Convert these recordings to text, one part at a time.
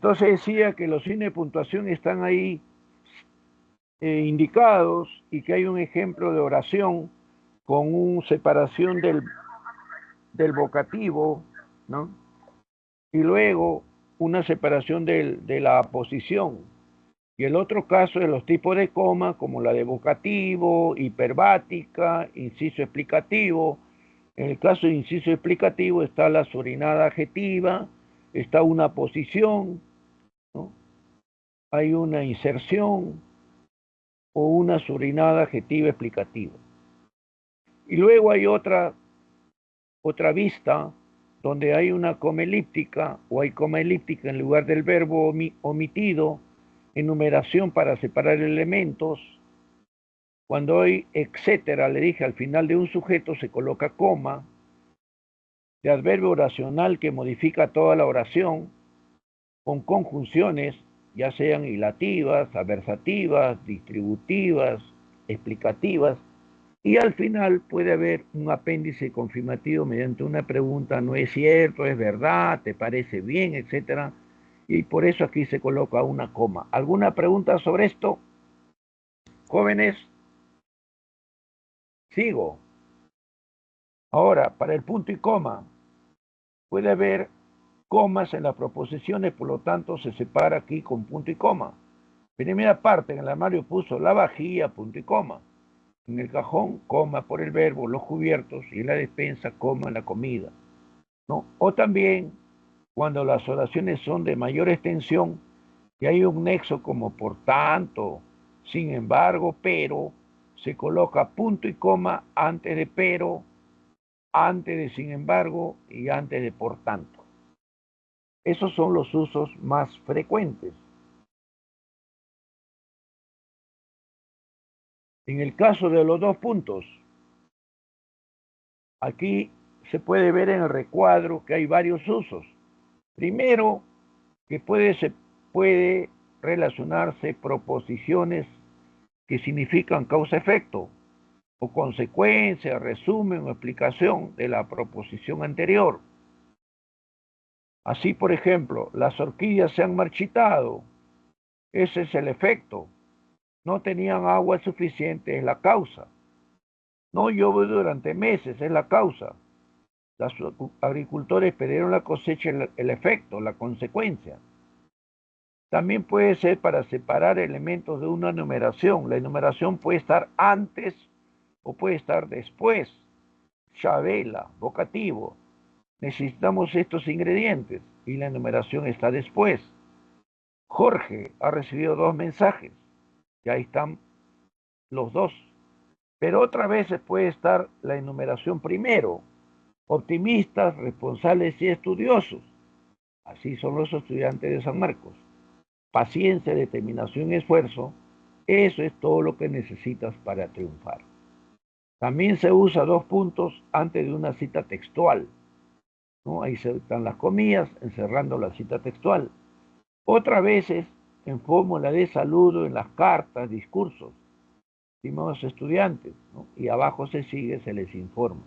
Entonces decía que los signos de puntuación están ahí indicados y que hay un ejemplo de oración con una separación del vocativo, ¿no? Y luego una separación de la aposición. Y el otro caso de los tipos de coma, como la de vocativo, hiperbática, inciso explicativo. En el caso de inciso explicativo está la surinada adjetiva, está una posición, ¿no? Hay una inserción o una surinada adjetiva explicativa. Y luego hay otra vista donde hay una coma elíptica o hay coma elíptica en lugar del verbo omitido, enumeración para separar elementos. Cuando hay etcétera, le dije, al final de un sujeto se coloca coma, de adverbio oracional que modifica toda la oración, con conjunciones, ya sean hilativas, adversativas, distributivas, explicativas, y al final puede haber un apéndice confirmativo mediante una pregunta, no es cierto, es verdad, te parece bien, etcétera, y por eso aquí se coloca una coma. ¿Alguna pregunta sobre esto? Jóvenes, sigo. Ahora, para el punto y coma, puede haber comas en las proposiciones, por lo tanto se separa aquí con punto y coma. Primera parte, en el armario puso la vajilla, punto y coma. En el cajón, coma por el verbo, los cubiertos, y en la despensa, coma en la comida, ¿no? O también, cuando las oraciones son de mayor extensión, y hay un nexo como por tanto, sin embargo, pero, se coloca punto y coma antes de pero, antes de sin embargo y antes de por tanto. Esos son los usos más frecuentes. En el caso de los dos puntos, aquí se puede ver en el recuadro que hay varios usos. Primero, que se puede relacionarse proposiciones que significan causa-efecto o consecuencia, resumen o explicación de la proposición anterior. Así, por ejemplo, las orquídeas se han marchitado. Ese es el efecto. No tenían agua suficiente, es la causa. No llovió durante meses, es la causa. Los agricultores perdieron la cosecha, el efecto, la consecuencia. También puede ser para separar elementos de una enumeración. La enumeración puede estar antes o puede estar después. Chabela, vocativo. Necesitamos estos ingredientes y la enumeración está después. Jorge ha recibido 2 mensajes. Ya están los dos. Pero otras veces puede estar la enumeración primero. Optimistas, responsables y estudiosos. Así son los estudiantes de San Marcos. Paciencia, determinación y esfuerzo. Eso es todo lo que necesitas para triunfar. También se usa 2 puntos antes de una cita textual, ¿no? Ahí están las comillas encerrando la cita textual. Otras veces en fórmula de saludo en las cartas, discursos, estimados estudiantes, ¿no? Y abajo se sigue, se les informa.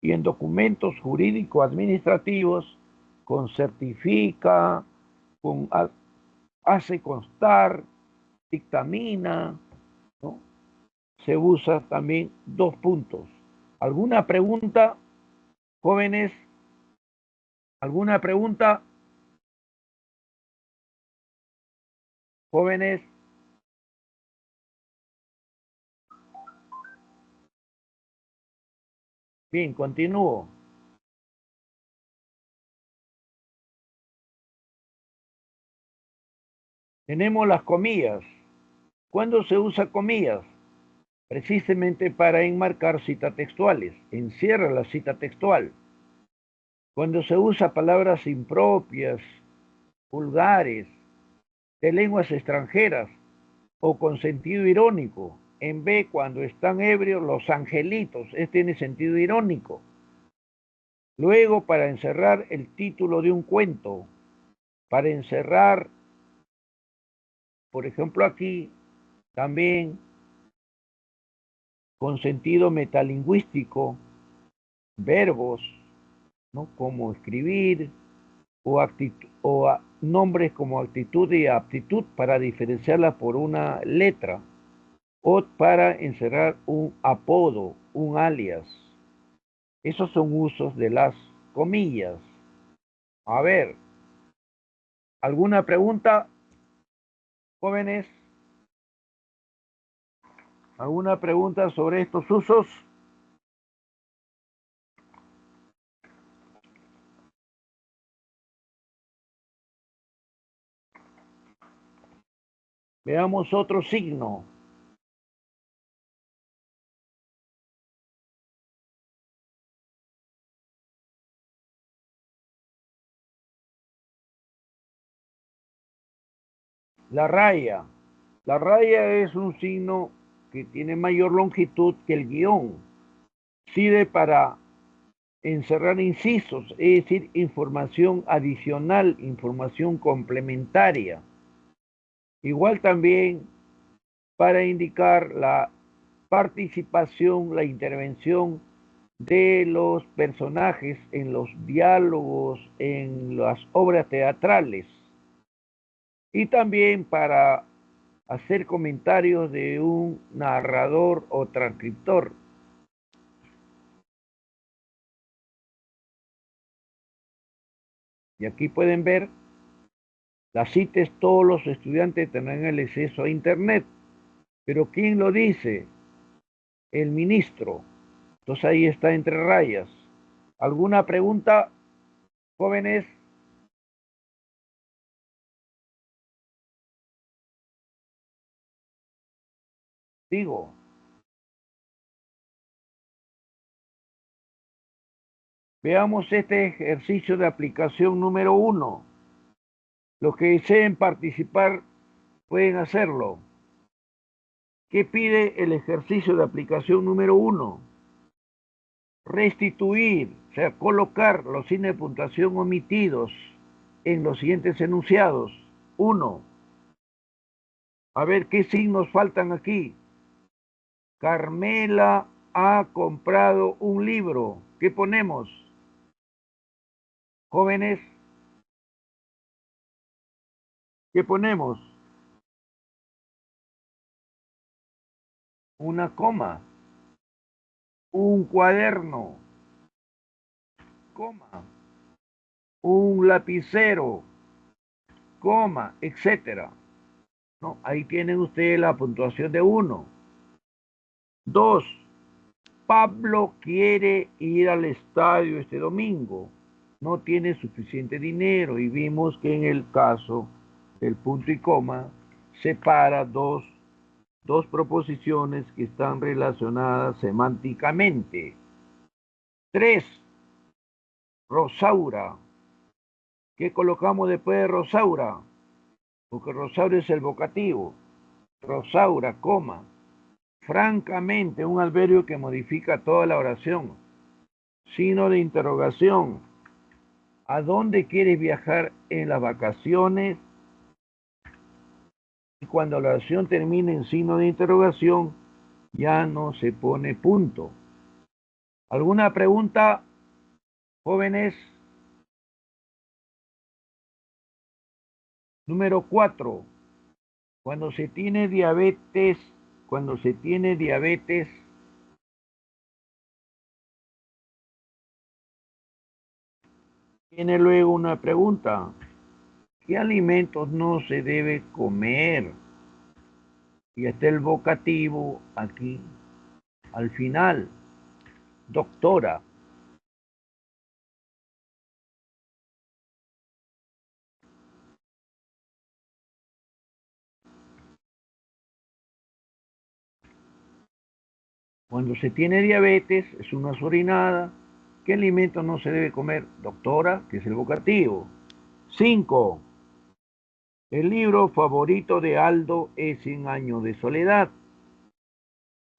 Y en documentos jurídico-administrativos, con certifica, con hace constar, dictamina, ¿no? Se usa también 2 puntos. ¿Alguna pregunta, jóvenes? ¿Alguna pregunta, jóvenes? Bien, continúo. Tenemos las comillas. ¿Cuándo se usa comillas? Precisamente para enmarcar citas textuales. Encierra la cita textual. Cuando se usa palabras impropias, vulgares, de lenguas extranjeras o con sentido irónico. En B, cuando están ebrios, los angelitos. Tiene sentido irónico. Luego, para encerrar el título de un cuento, para encerrar, por ejemplo, aquí también con sentido metalingüístico, verbos, ¿no? Como escribir o nombres como actitud y aptitud para diferenciarlas por una letra o para encerrar un apodo, un alias. Esos son usos de las comillas. A ver, ¿alguna pregunta, jóvenes? ¿Alguna pregunta sobre estos usos? Veamos otro signo. La raya. La raya es un signo que tiene mayor longitud que el guión. Sirve para encerrar incisos, es decir, información adicional, información complementaria. Igual también para indicar la participación, la intervención de los personajes en los diálogos, en las obras teatrales. Y también para hacer comentarios de un narrador o transcriptor. Y aquí pueden ver las citas, todos los estudiantes tendrán el acceso a Internet. Pero ¿quién lo dice? El ministro. Entonces ahí está entre rayas. ¿Alguna pregunta, jóvenes? Digo, veamos este ejercicio de aplicación número 1. Los que deseen participar pueden hacerlo. ¿Qué pide el ejercicio de aplicación número 1? Restituir, o sea, colocar los signos de puntuación omitidos en los siguientes enunciados. 1. A ver qué signos faltan aquí. Carmela ha comprado un libro. ¿Qué ponemos? Jóvenes, ¿qué ponemos? Una coma, un cuaderno, coma, un lapicero, coma, etcétera. ¿No? Ahí tienen ustedes la puntuación de 1. 2. Pablo quiere ir al estadio este domingo. No tiene suficiente dinero y vimos que en el caso del punto y coma separa dos proposiciones que están relacionadas semánticamente. 3. Rosaura. ¿Qué colocamos después de Rosaura? Porque Rosaura es el vocativo. Rosaura, coma. Francamente, un adverbio que modifica toda la oración. Signo de interrogación. ¿A dónde quieres viajar en las vacaciones? Y cuando la oración termina en signo de interrogación, ya no se pone punto. ¿Alguna pregunta, jóvenes? Número 4. Cuando se tiene diabetes, tiene luego una pregunta. ¿Qué alimentos no se debe comer? Y está el vocativo aquí al final. Doctora. Cuando se tiene diabetes, es una orinada. ¿Qué alimento no se debe comer? Doctora, que es el vocativo. 5. El libro favorito de Aldo es 100 años de soledad.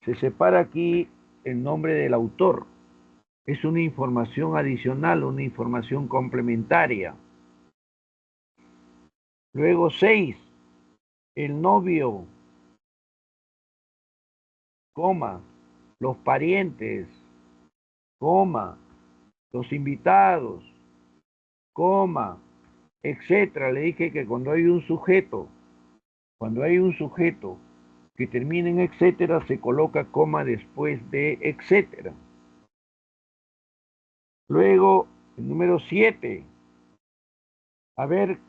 Se separa aquí el nombre del autor. Es una información adicional, una información complementaria. Luego 6. El novio, coma, los parientes, coma, los invitados, coma, etcétera. Le dije que cuando hay un sujeto que termina en etcétera, se coloca coma después de etcétera. Luego, el número 7. A ver,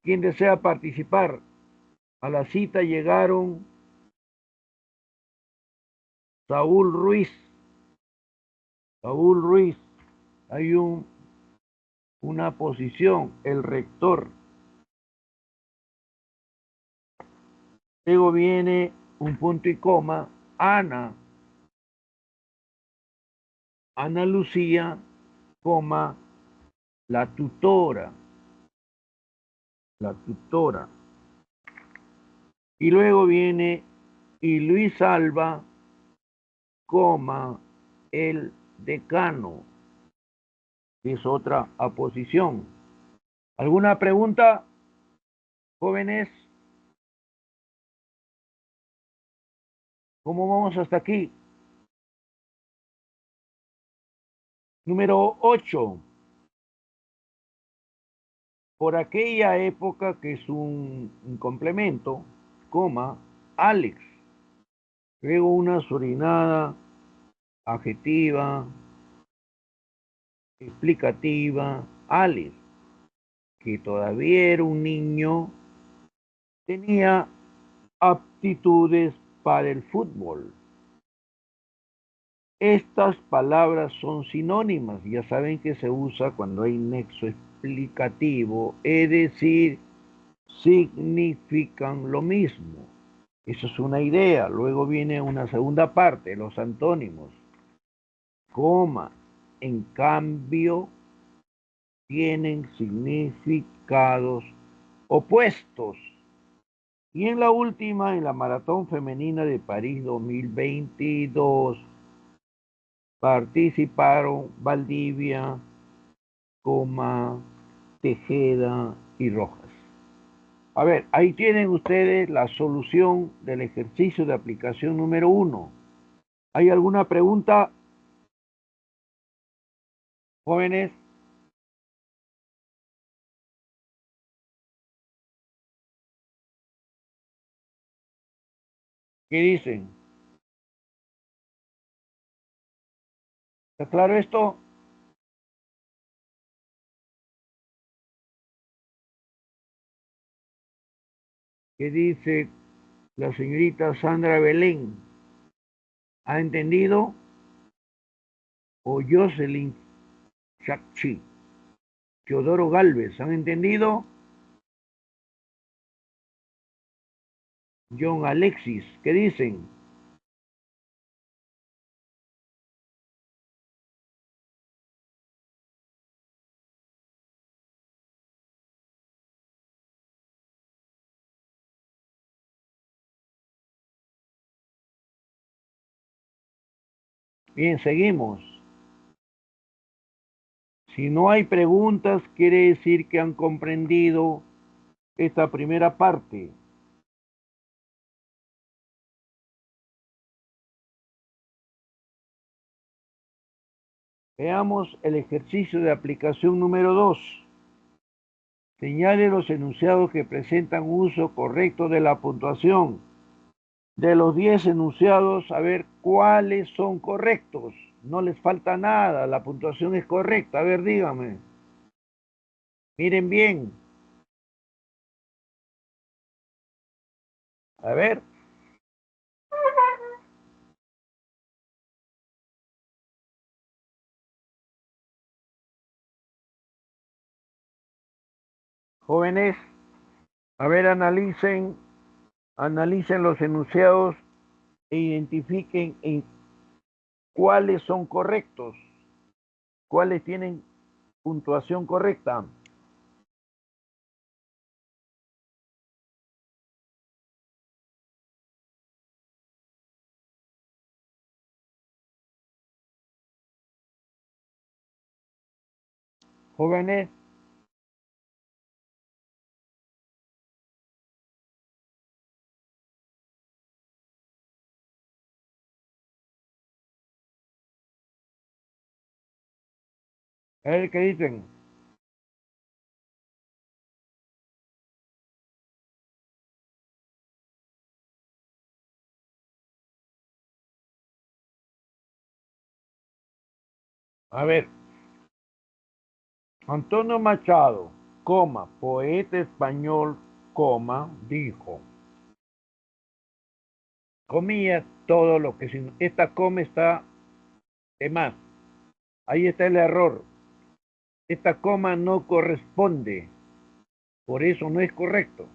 ¿quién desea participar? A la cita llegaron Saúl Ruiz. Saúl Ruiz. Hay una posición, el rector. Luego viene un punto y coma. Ana Lucía, coma, la tutora. La tutora. Y luego viene y Luis Alba, coma, el decano, que es otra aposición. ¿Alguna pregunta, jóvenes? ¿Cómo vamos hasta aquí? Número 8. Por aquella época, que es un complemento, coma, Alex. Luego una surinada adjetiva, explicativa, Alex, que todavía era un niño, tenía aptitudes para el fútbol. Estas palabras son sinónimas, ya saben que se usa cuando hay nexo explicativo, es decir, significan lo mismo. Eso es una idea. Luego viene una segunda parte, los antónimos. Coma, en cambio, tienen significados opuestos. Y en la última, en la Maratón Femenina de París 2022, participaron Valdivia, coma, Tejeda y Rojas. A ver, ahí tienen ustedes la solución del ejercicio de aplicación número 1. ¿Hay alguna pregunta, jóvenes? ¿Qué dicen? ¿Está claro esto? ¿Qué dice la señorita Sandra Belén? ¿Ha entendido? O Jocelyn Chakchi, Teodoro Galvez, ¿han entendido? John Alexis, ¿qué dicen? Bien, seguimos. Si no hay preguntas, quiere decir que han comprendido esta primera parte. Veamos el ejercicio de aplicación número 2. Señale los enunciados que presentan uso correcto de la puntuación. De los 10 enunciados, a ver cuáles son correctos. No les falta nada, la puntuación es correcta. A ver, dígame. Miren bien. A ver. Jóvenes, a ver, analicen los enunciados e identifiquen en cuáles son correctos, cuáles tienen puntuación correcta. Jóvenes, a ver qué dicen. A ver, Antonio Machado, coma, poeta español, coma, dijo, comía todo lo que esta coma está de más. Ahí está el error. Esta coma no corresponde, por eso no es correcto.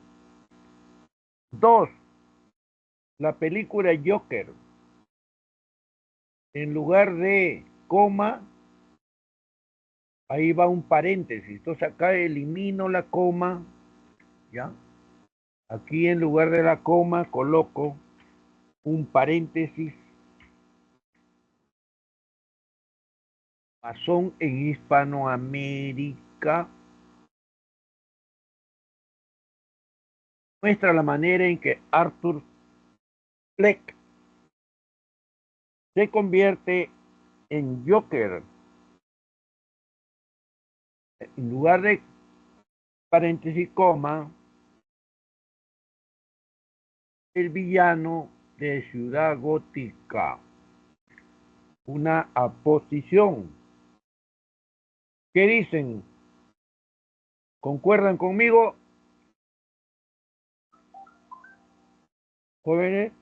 Dos, la película Joker, en lugar de coma, ahí va un paréntesis. Entonces acá elimino la coma, ¿ya? Aquí en lugar de la coma coloco un paréntesis. Masón en Hispanoamérica muestra la manera en que Arthur Fleck se convierte en Joker. En lugar de paréntesis coma, el villano de Ciudad Gótica. Una aposición. ¿Qué dicen? ¿Concuerdan conmigo, jóvenes?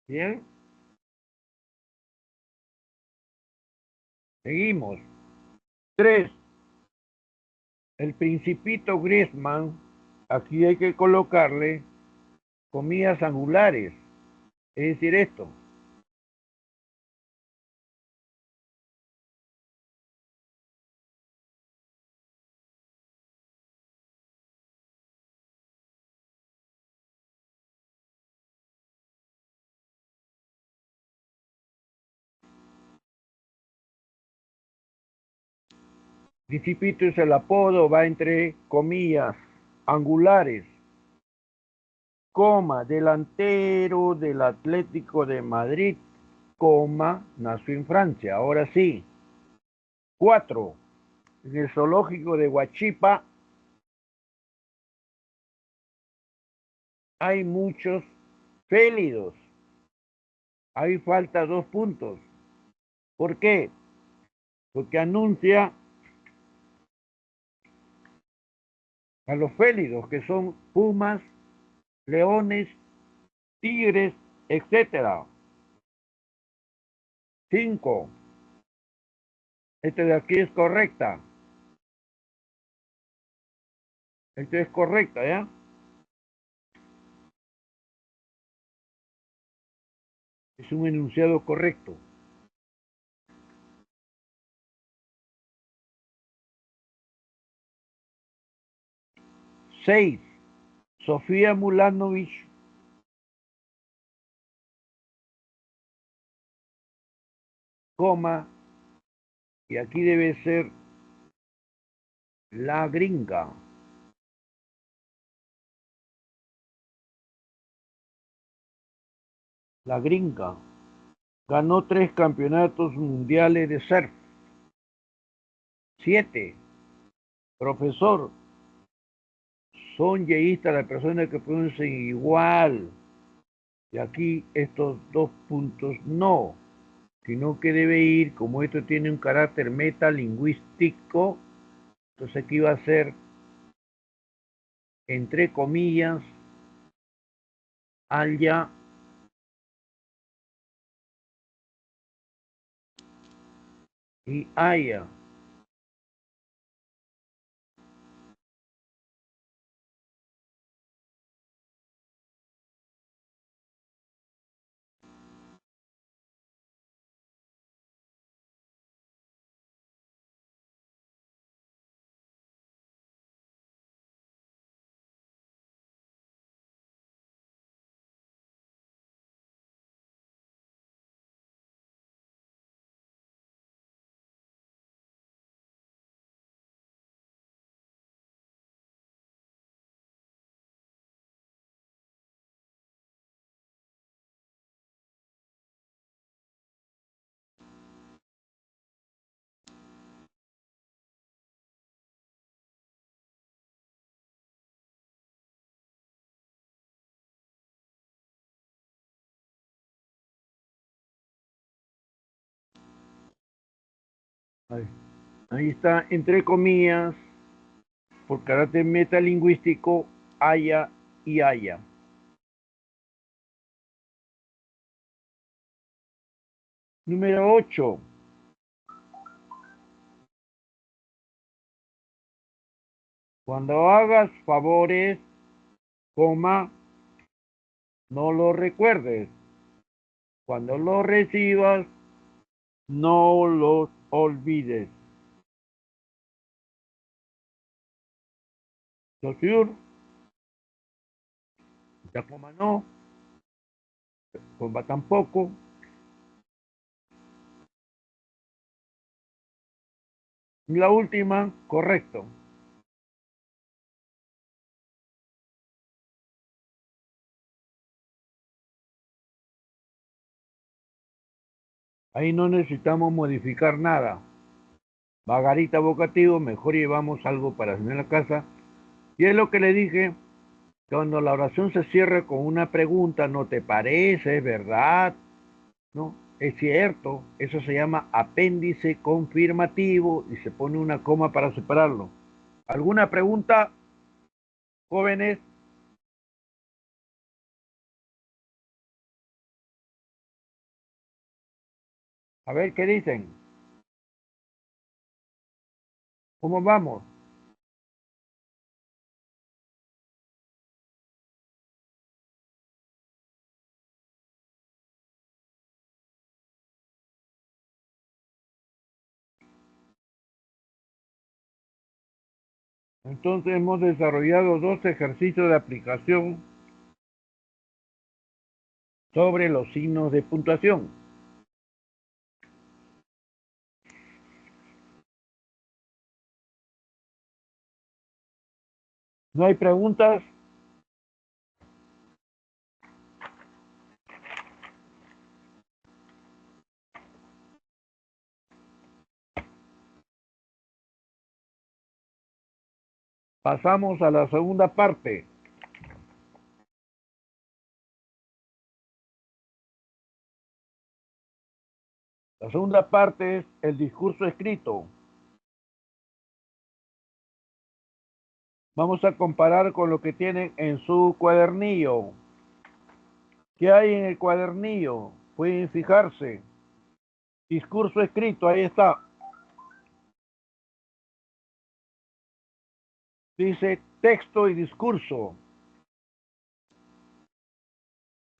Bien, seguimos. 3. El Principito Griezmann. Aquí hay que colocarle comillas angulares. Es decir, esto. Principito es el apodo, va entre comillas angulares. Coma, delantero del Atlético de Madrid, coma, nació en Francia. Ahora sí. 4. En el zoológico de Huachipa hay muchos félidos. Ahí falta 2 puntos. ¿Por qué? Porque anuncia a los félidos, que son pumas, leones, tigres, etcétera. 5. Este de aquí es correcta. Este es correcta, ¿ya? Es un enunciado correcto. 6. Sofía Mulanovich, coma, y aquí debe ser la gringa. La gringa. Ganó 3 campeonatos mundiales de surf. 7. Profesor, son yeístas las personas que pronuncian igual. Y aquí estos 2 puntos no, sino que debe ir, como esto tiene un carácter metalingüístico, entonces aquí va a ser, entre comillas, Alya y Aya. Ahí, ahí está, entre comillas, por carácter metalingüístico, haya y haya. Número 8. Cuando hagas favores, coma, no los recuerdes. Cuando los recibas, no los olvides. Sociur, ya coma no, coma tampoco. La última, correcto. Ahí no necesitamos modificar nada. Vagarita vocativo, mejor llevamos algo para hacer en la casa. Y es lo que le dije, cuando la oración se cierra con una pregunta, ¿no te parece? ¿Es verdad? ¿No? Es cierto, eso se llama apéndice confirmativo y se pone una coma para separarlo. ¿Alguna pregunta, jóvenes? A ver qué dicen. ¿Cómo vamos? Entonces hemos desarrollado dos ejercicios de aplicación sobre los signos de puntuación. ¿No hay preguntas? Pasamos a la segunda parte. La segunda parte es el discurso escrito. Vamos a comparar con lo que tienen en su cuadernillo. ¿Qué hay en el cuadernillo? Pueden fijarse. Discurso escrito, ahí está. Dice texto y discurso.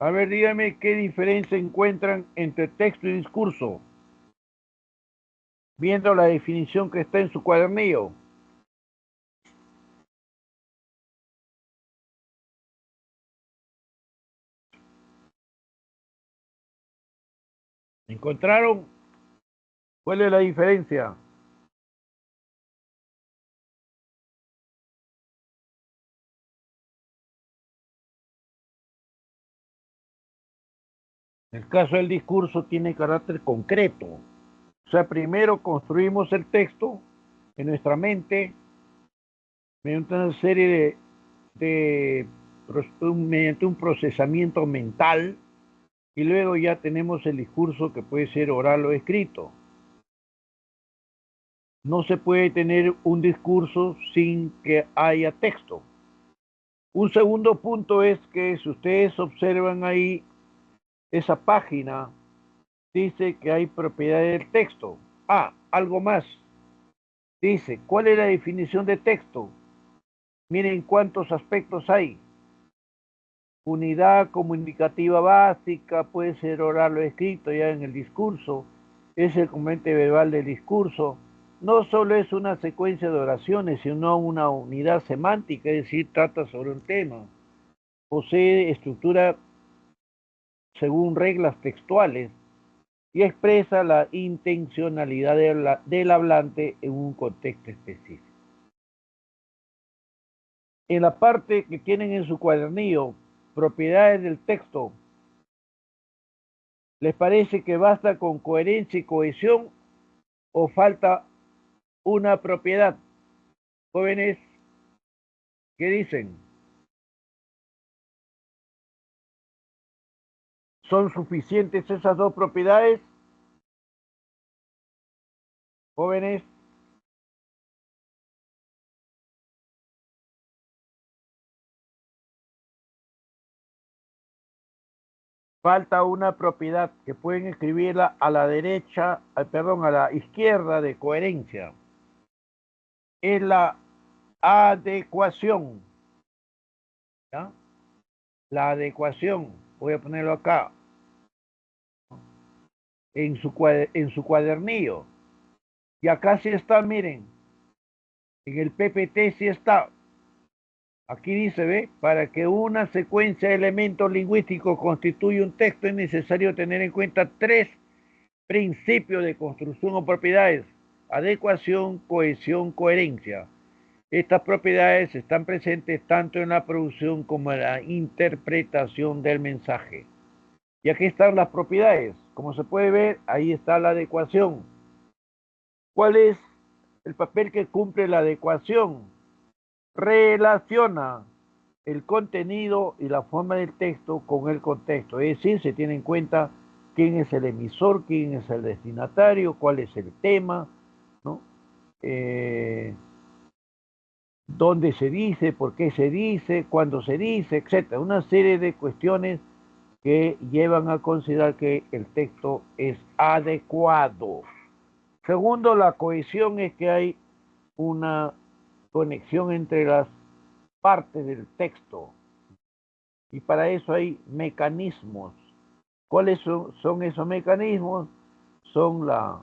A ver, dígame qué diferencia encuentran entre texto y discurso, viendo la definición que está en su cuadernillo. ¿Encontraron? ¿Cuál es la diferencia? El caso del discurso tiene carácter concreto. O sea, primero construimos el texto en nuestra mente mediante una serie de mediante un procesamiento mental y luego ya tenemos el discurso que puede ser oral o escrito. No se puede tener un discurso sin que haya texto. Un segundo punto es que si ustedes observan ahí esa página, dice que hay propiedades del texto. Ah, algo más. Dice, ¿cuál es la definición de texto? Miren cuántos aspectos hay. Unidad comunicativa básica, puede ser oral o escrito ya en el discurso, es el componente verbal del discurso. No solo es una secuencia de oraciones, sino una unidad semántica, es decir, trata sobre un tema. Posee estructura según reglas textuales y expresa la intencionalidad del hablante en un contexto específico. En la parte que tienen en su cuadernillo, propiedades del texto, ¿les parece que basta con coherencia y cohesión o falta una propiedad? Jóvenes, ¿qué dicen? ¿Son suficientes esas dos propiedades? Jóvenes, falta una propiedad que pueden escribirla a la derecha, perdón, a la izquierda de coherencia. Es la adecuación. ¿Ya? La adecuación, voy a ponerlo acá, en su cuadernillo. Y acá sí está, miren, en el PPT sí está. Aquí dice, ¿ve? Para que una secuencia de elementos lingüísticos constituya un texto es necesario tener en cuenta tres principios de construcción o propiedades: adecuación, cohesión, coherencia. Estas propiedades están presentes tanto en la producción como en la interpretación del mensaje. Y aquí están las propiedades. Como se puede ver, ahí está la adecuación. ¿Cuál es el papel que cumple la adecuación? Relaciona el contenido y la forma del texto con el contexto. Es decir, se tiene en cuenta quién es el emisor, quién es el destinatario, cuál es el tema, ¿no? Dónde se dice, por qué se dice, cuándo se dice, etcétera. Una serie de cuestiones que llevan a considerar que el texto es adecuado. Segundo, la cohesión es que hay una conexión entre las partes del texto y para eso hay mecanismos. ¿Cuáles son esos mecanismos? Son la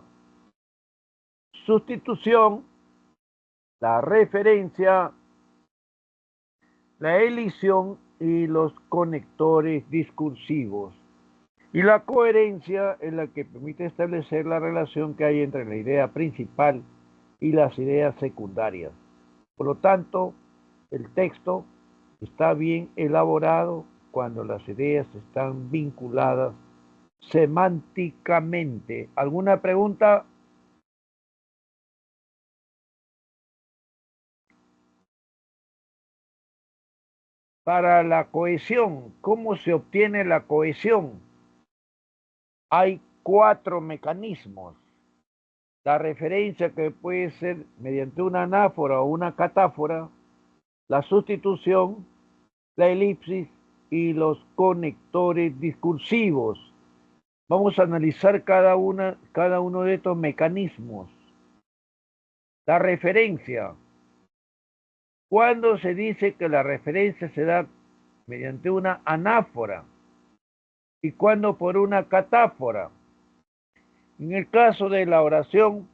sustitución, la referencia, la elisión y los conectores discursivos. Y la coherencia es la que permite establecer la relación que hay entre la idea principal y las ideas secundarias. Por lo tanto, el texto está bien elaborado cuando las ideas están vinculadas semánticamente. ¿Alguna pregunta? Para la cohesión, ¿cómo se obtiene la cohesión? Hay cuatro mecanismos. La referencia, que puede ser mediante una anáfora o una catáfora, la sustitución, la elipsis y los conectores discursivos. Vamos a analizar cada uno de estos mecanismos. La referencia. ¿Cuándo se dice que la referencia se da mediante una anáfora? ¿Y cuándo por una catáfora? En el caso de la oración,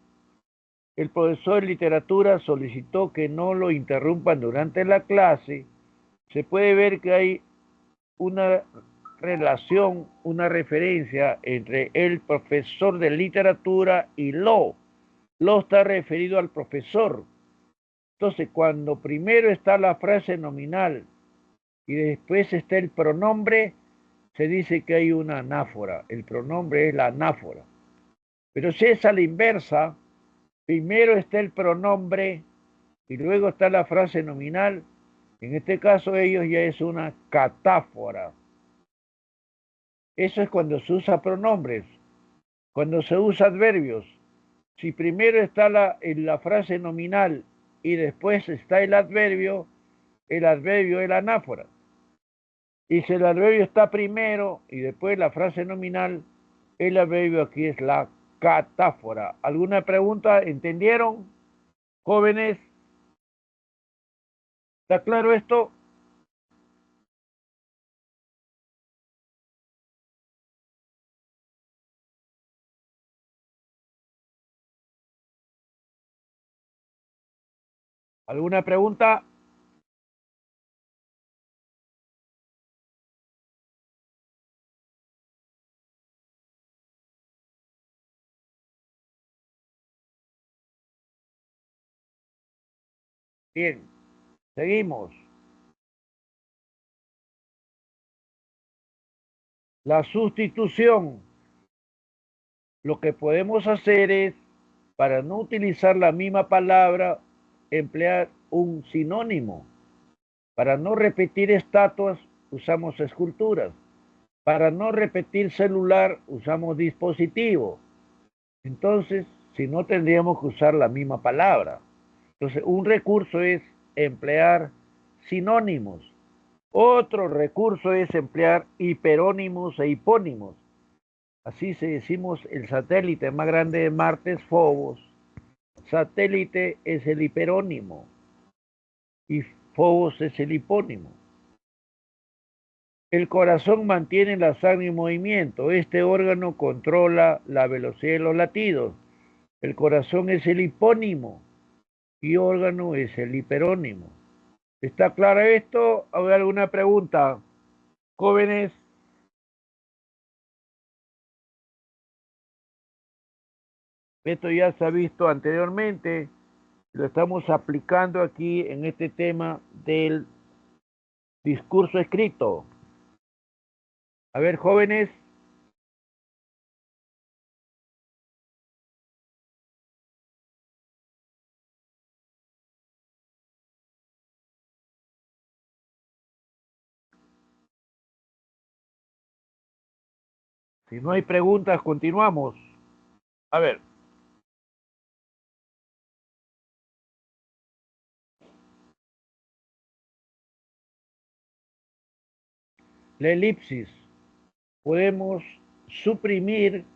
el profesor de literatura solicitó que no lo interrumpan durante la clase. Se puede ver que hay una relación, una referencia entre el profesor de literatura y lo. Lo está referido al profesor. Entonces, cuando primero está la frase nominal y después está el pronombre, se dice que hay una anáfora. El pronombre es la anáfora. Pero si es a la inversa, primero está el pronombre y luego está la frase nominal, en este caso ellos ya es una catáfora. Eso es cuando se usa pronombres. Cuando se usa adverbios, si primero está la frase nominal y después está el adverbio es la anáfora. Y si el adverbio está primero y después la frase nominal, el adverbio aquí es la catáfora. ¿Alguna pregunta? ¿Entendieron, jóvenes? ¿Está claro esto? ¿Alguna pregunta? Bien, seguimos. La sustitución. Lo que podemos hacer es, para no utilizar la misma palabra, emplear un sinónimo. Para no repetir estatuas, usamos esculturas. Para no repetir celular, usamos dispositivo. Entonces, Si no, tendríamos que usar la misma palabra. Entonces, un recurso es emplear sinónimos. Otro recurso es emplear hiperónimos e hipónimos. Así se decimos el satélite más grande de Marte es Phobos. Satélite es el hiperónimo y Phobos es el hipónimo. El corazón mantiene la sangre en movimiento. Este órgano controla la velocidad de los latidos. El corazón es el hipónimo y órgano es el hiperónimo. ¿Está claro esto? ¿Hay alguna pregunta? Jóvenes, esto ya se ha visto anteriormente, lo estamos aplicando aquí en este tema del discurso escrito. A ver, jóvenes, si no hay preguntas, continuamos. A ver, la elipsis. Podemos suprimir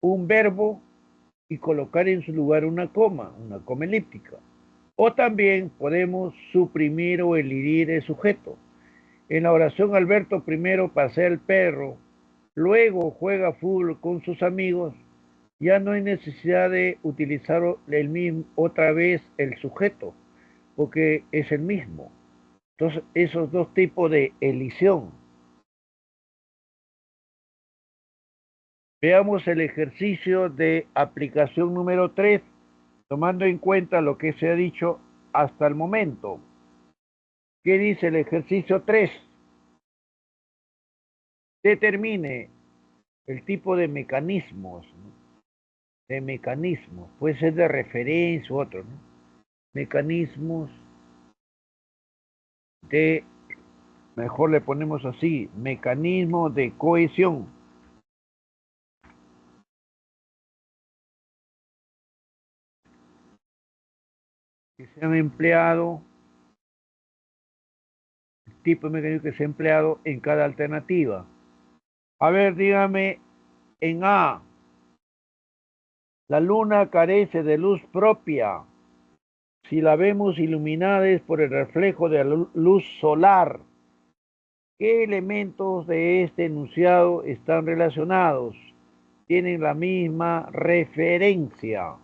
un verbo y colocar en su lugar una coma elíptica. O también podemos suprimir o elidir el sujeto. En la oración Alberto primero pasea el perro, luego juega fútbol con sus amigos, ya no hay necesidad de utilizar el mismo, otra vez el sujeto, porque es el mismo. Entonces, esos dos tipos de elisión. Veamos el ejercicio de aplicación número 3, tomando en cuenta lo que se ha dicho hasta el momento. ¿Qué dice el ejercicio 3? Determine el tipo de mecanismos, ¿no? De mecanismos, puede ser de referencia u otro, ¿no? Mecanismos de, mejor le ponemos así, mecanismo de cohesión. Que se han empleado, el tipo de mecanismo que se ha empleado en cada alternativa. A ver, dígame, en A, la luna carece de luz propia. Si la vemos iluminada es por el reflejo de la luz solar. ¿Qué elementos de este enunciado están relacionados? Tienen la misma referencia.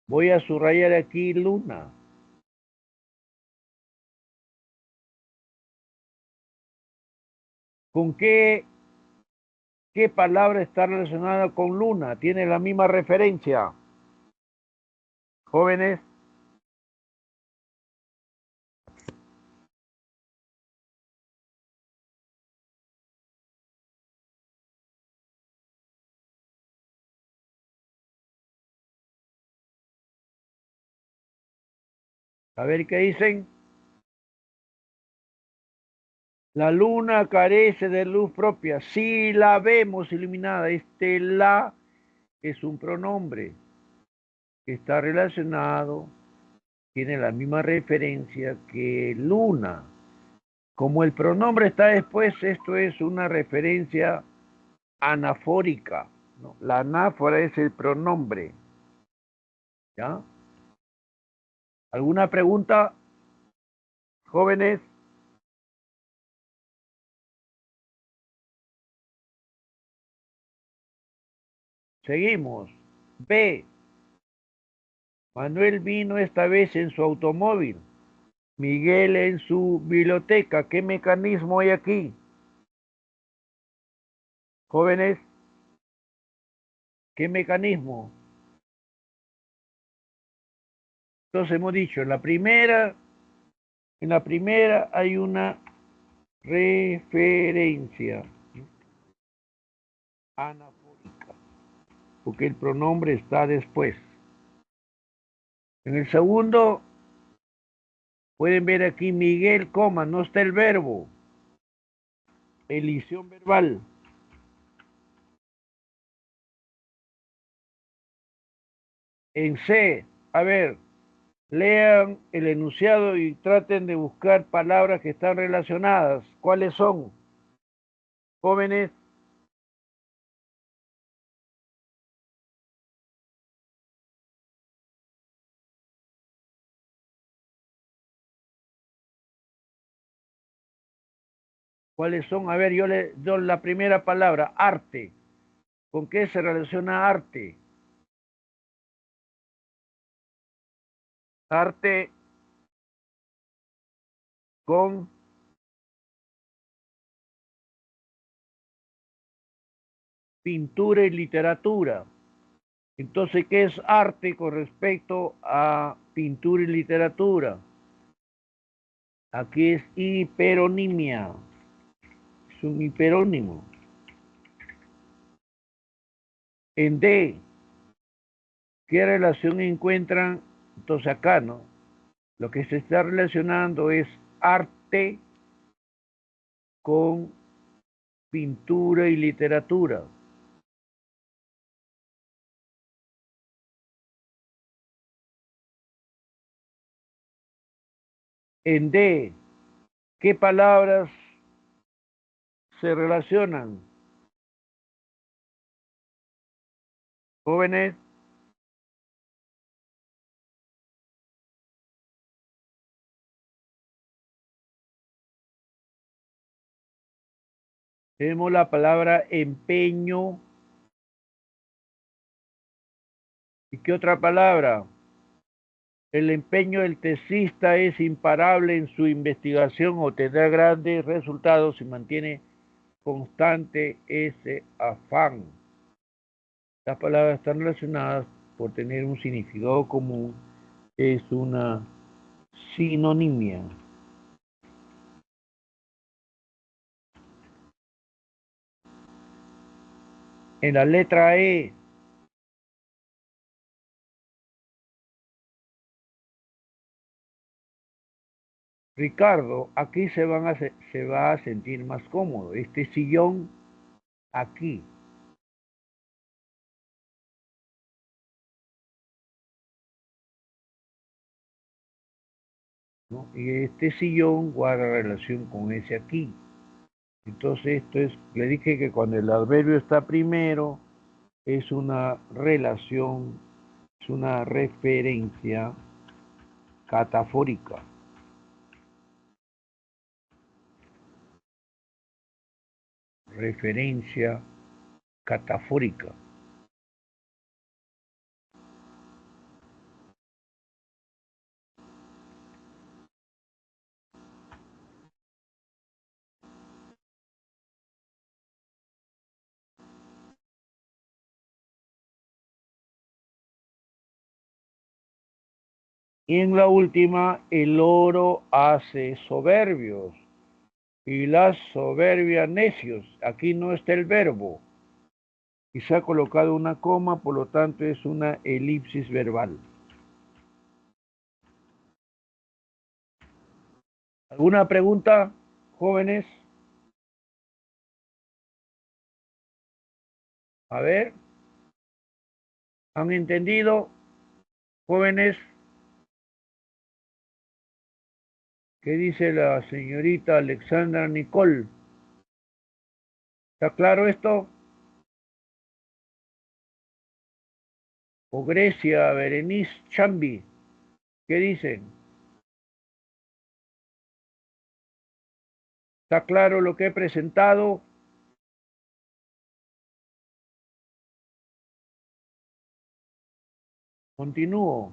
Voy a subrayar aquí luna. ¿Con qué palabra está relacionada con luna? Tiene la misma referencia. Jóvenes, a ver qué dicen. La luna carece de luz propia. Si la vemos iluminada, este la es un pronombre que está relacionado, tiene la misma referencia que luna. Como el pronombre está después, esto es una referencia anafórica, ¿no? La anáfora es el pronombre. ¿Ya? ¿Alguna pregunta, jóvenes? Seguimos. B. Manuel vino esta vez en su automóvil. Miguel en su biblioteca. ¿Qué mecanismo hay aquí? Jóvenes, ¿qué mecanismo? Entonces hemos dicho, en la primera hay una referencia anafórica, porque el pronombre está después. En el segundo, pueden ver aquí Miguel, coma, no está el verbo. Elisión verbal. En C, a ver, lean el enunciado y traten de buscar palabras que están relacionadas. ¿Cuáles son? Jóvenes, ¿cuáles son? A ver, yo le doy la primera palabra, arte. ¿Con qué se relaciona arte? Arte con pintura y literatura. Entonces, ¿qué es arte con respecto a pintura y literatura? Aquí es hiperonimia. Es un hiperónimo. En D, ¿qué relación encuentran? Entonces acá, ¿no? Lo que se está relacionando es arte con pintura y literatura. En D, ¿qué palabras se relacionan? Jóvenes, tenemos la palabra empeño. ¿Y qué otra palabra? El empeño del tesista es imparable en su investigación, obtendrá grandes resultados si mantiene constante ese afán. Las palabras están relacionadas por tener un significado común, es una sinonimia. En la letra E, Ricardo, aquí se va a sentir más cómodo. Este sillón aquí, ¿no? Y este sillón guarda relación con ese aquí. Entonces esto es, le dije que cuando el adverbio está primero, es una relación, es una referencia catafórica. Referencia catafórica. Y en la última, el oro hace soberbios y la soberbia necios. Aquí no está el verbo y se ha colocado una coma, por lo tanto es una elipsis verbal. ¿Alguna pregunta, jóvenes? A ver, ¿han entendido, jóvenes? ¿Qué dice la señorita Alexandra Nicole? ¿Está claro esto? O Grecia, Berenice Chambi, ¿qué dicen? ¿Está claro lo que he presentado? Continúo.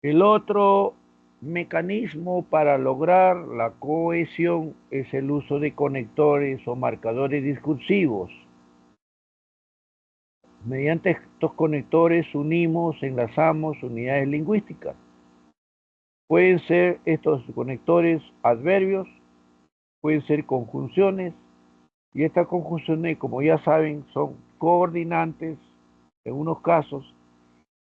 El otro mecanismo para lograr la cohesión es el uso de conectores o marcadores discursivos. Mediante estos conectores unimos, enlazamos unidades lingüísticas. Pueden ser estos conectores adverbios, pueden ser conjunciones, y estas conjunciones, como ya saben, son coordinantes en unos casos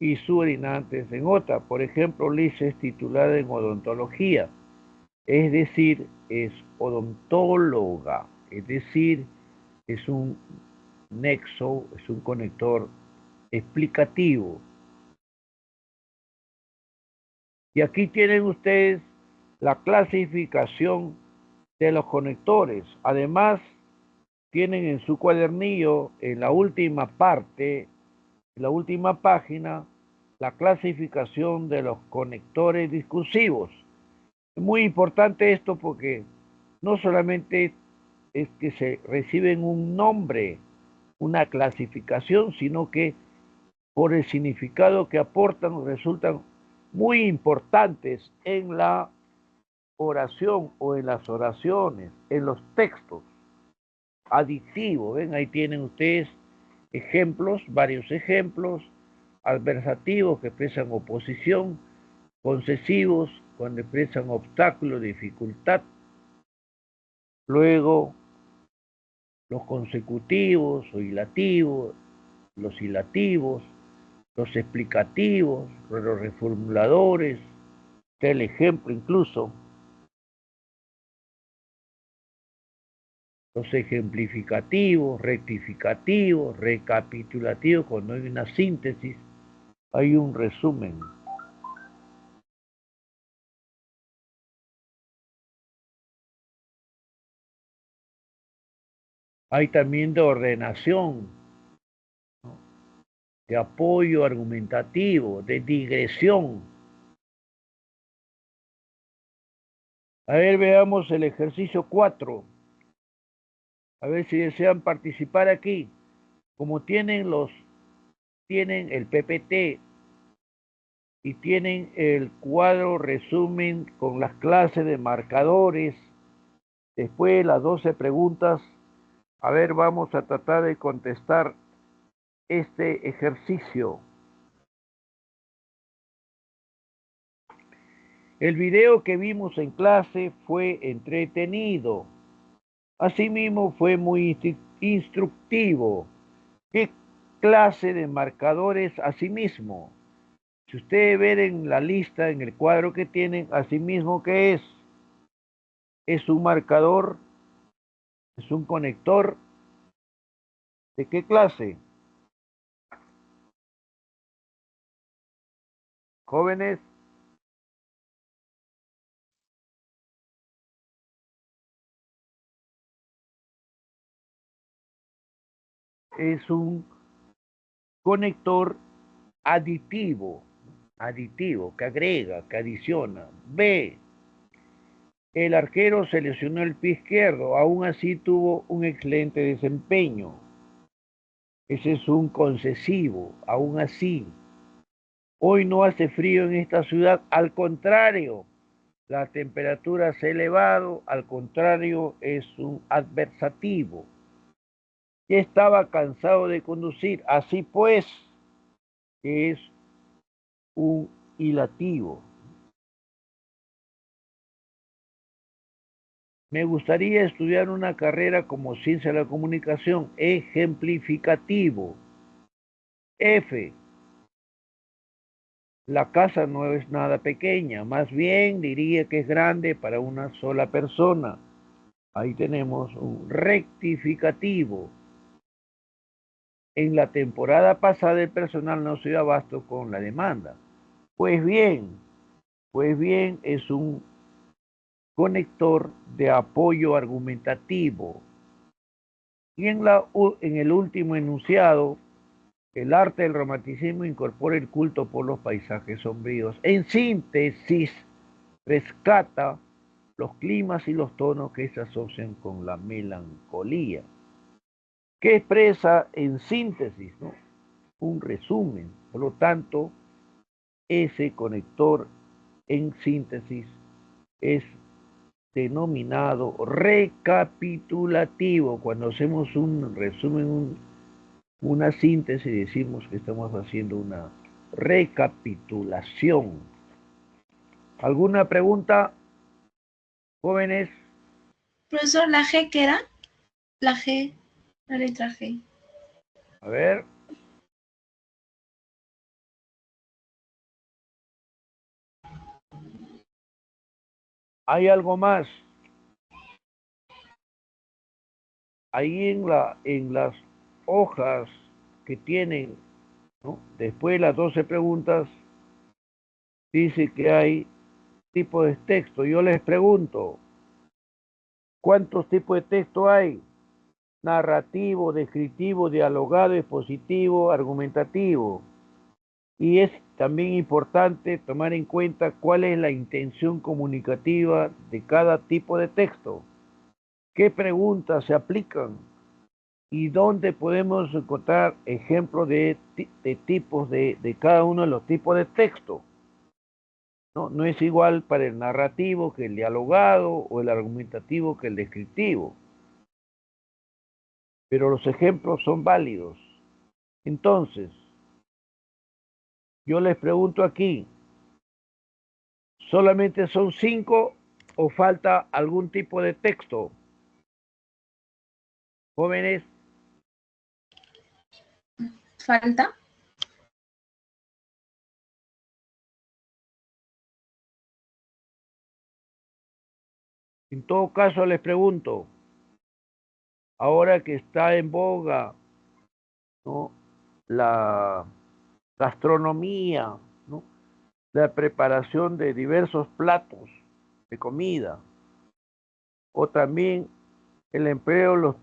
y subordinantes en otras. Por ejemplo, Lisa es titulada en odontología, es decir, es odontóloga, es decir, es un nexo es un conector explicativo. Y aquí tienen ustedes la clasificación de los conectores. Además, tienen en su cuadernillo, en la última parte, en la última página, la clasificación de los conectores discursivos. Es muy importante esto porque no solamente es que se reciben un nombre, una clasificación, sino que por el significado que aportan resultan muy importantes en la oración o en las oraciones, en los textos. Aditivo, ven, ahí tienen ustedes ejemplos, varios ejemplos, adversativos que expresan oposición, concesivos cuando expresan obstáculo, dificultad, luego los consecutivos o hilativos, los hilativos, los explicativos, los reformuladores, el ejemplo incluso, los ejemplificativos, rectificativos, recapitulativos, cuando hay una síntesis, hay un resumen. Hay también de ordenación, de apoyo argumentativo, de digresión. A ver, veamos el ejercicio 4. A ver si desean participar aquí. Como tienen el PPT y tienen el cuadro resumen con las clases de marcadores, después de las 12 preguntas, a ver, vamos a tratar de contestar este ejercicio. El video que vimos en clase fue entretenido. Asimismo, fue muy instructivo. ¿Qué clase de marcadores asimismo? Si ustedes ven en la lista, en el cuadro que tienen, asimismo, ¿qué es? Es un marcador, es un conector. ¿De qué clase? Jóvenes, es un conector aditivo, que agrega, que adiciona. B, el arquero seleccionó el pie izquierdo, aún así tuvo un excelente desempeño. Ese es un concesivo, aún así. Hoy no hace frío en esta ciudad, al contrario, la temperatura se ha elevado, al contrario, es un adversativo. Ya estaba cansado de conducir, así pues, es un hilativo. Me gustaría estudiar una carrera como ciencia de la comunicación, ejemplificativo. F, la casa no es nada pequeña, más bien diría que es grande para una sola persona. Ahí tenemos un rectificativo. En la temporada pasada el personal no se dio abasto con la demanda. Pues bien, es un conector de apoyo argumentativo. Y en el último enunciado, el arte del romanticismo incorpora el culto por los paisajes sombríos. En síntesis, rescata los climas y los tonos que se asocian con la melancolía. ¿Qué expresa en síntesis? ¿No? Un resumen. Por lo tanto, ese conector en síntesis es denominado recapitulativo. Cuando hacemos un resumen, una síntesis, decimos que estamos haciendo una recapitulación. ¿Alguna pregunta, jóvenes? Profesor, ¿la G qué era? La G, la letra G. A ver. ¿Hay algo más? Ahí en las hojas que tienen, ¿no? Después de las 12 preguntas, dice que hay tipos de texto. Yo les pregunto, ¿cuántos tipos de texto hay? Narrativo, descriptivo, dialogado, expositivo, argumentativo. Y es también importante tomar en cuenta cuál es la intención comunicativa de cada tipo de texto, qué preguntas se aplican y dónde podemos encontrar ejemplos de tipos de cada uno de los tipos de texto. ¿No? No es igual para el narrativo que el dialogado o el argumentativo que el descriptivo, pero los ejemplos son válidos. Entonces, yo les pregunto aquí, ¿solamente son 5 o falta algún tipo de texto? Jóvenes, ¿Falta? en todo caso les pregunto, ahora que está en boga, ¿no?, la gastronomía, ¿no?, la preparación de diversos platos de comida, o también el empleo de los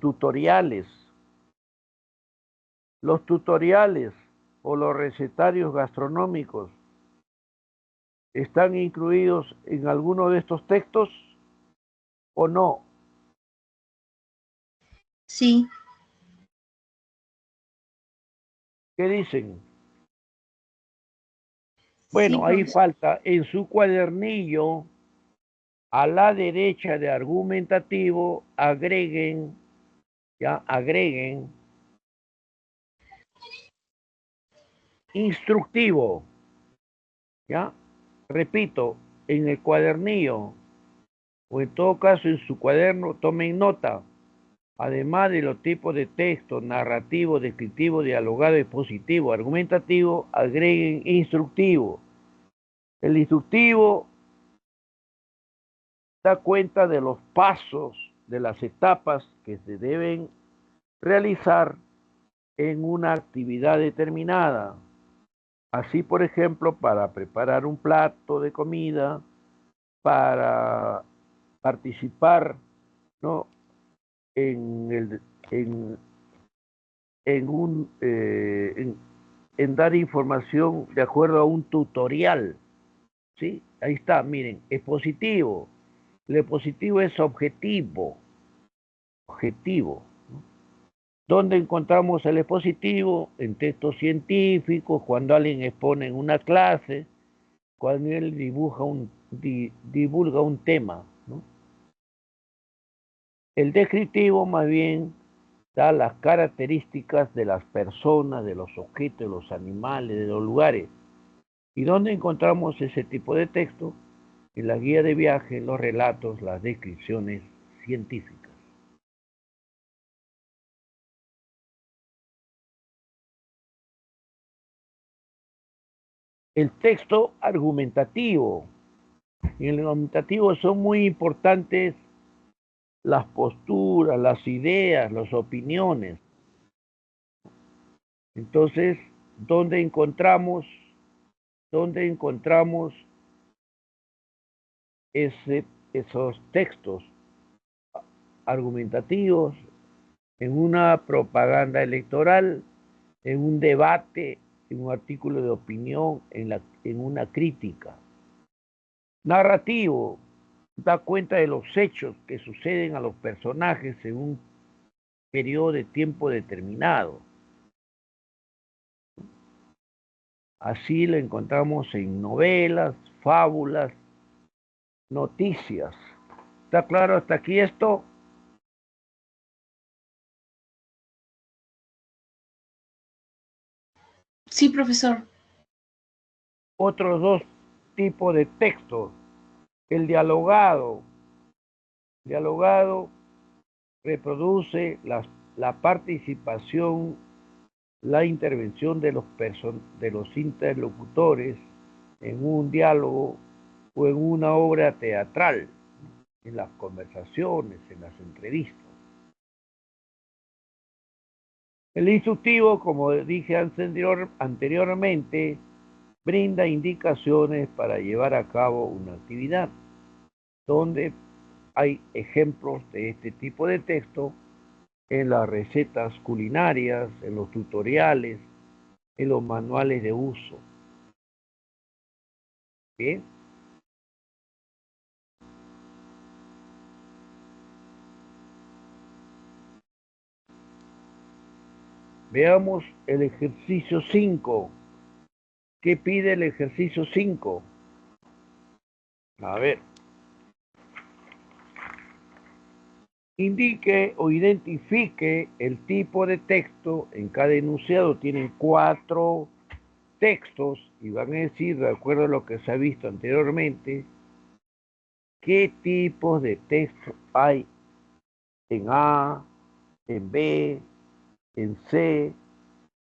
tutoriales o los recetarios gastronómicos, ¿están incluidos en alguno de estos textos o no? Sí, ¿Qué dicen? sí, Bueno, ahí profesor. falta en su cuadernillo, a la derecha de argumentativo, agreguen instructivo, ¿ya? Repito, en el cuadernillo, o en todo caso en su cuaderno, tomen nota, además de los tipos de texto, narrativo, descriptivo, dialogado, expositivo, argumentativo, agreguen instructivo. El instructivo da cuenta de los pasos, de las etapas que se deben realizar en una actividad determinada. Así, por ejemplo, para preparar un plato de comida, para participar, ¿no?, en, el, en, un, en dar información de acuerdo a un tutorial. ¿Sí? Ahí está, miren, expositivo. El expositivo es objetivo. ¿No? ¿Dónde encontramos el expositivo? En textos científicos, cuando alguien expone en una clase, cuando él divulga un tema, ¿no? El descriptivo más bien da las características de las personas, de los objetos, de los animales, de los lugares. ¿Y dónde encontramos ese tipo de texto? En la guía de viaje, los relatos, las descripciones científicas. El texto argumentativo. En el argumentativo son muy importantes las posturas, las ideas, las opiniones. Entonces, ¿dónde encontramos esos textos argumentativos? En una propaganda electoral, en un debate, en un artículo de opinión, en una crítica. Narrativo, da cuenta de los hechos que suceden a los personajes en un periodo de tiempo determinado. Así lo encontramos en novelas, fábulas, noticias. ¿Está claro hasta aquí esto? Sí, profesor. Otros dos tipos de textos. El dialogado. Dialogado reproduce la participación, la intervención de los interlocutores en un diálogo o en una obra teatral, en las conversaciones, en las entrevistas. El instructivo, como dije anteriormente, brinda indicaciones para llevar a cabo una actividad, donde hay ejemplos de este tipo de texto en las recetas culinarias, en los tutoriales, en los manuales de uso. Bien. Veamos el ejercicio 5. ¿Qué pide el ejercicio 5? A ver. Indique o identifique el tipo de texto. En cada enunciado tienen 4 textos y van a decir, de acuerdo a lo que se ha visto anteriormente, qué tipos de texto hay en A, en B, en C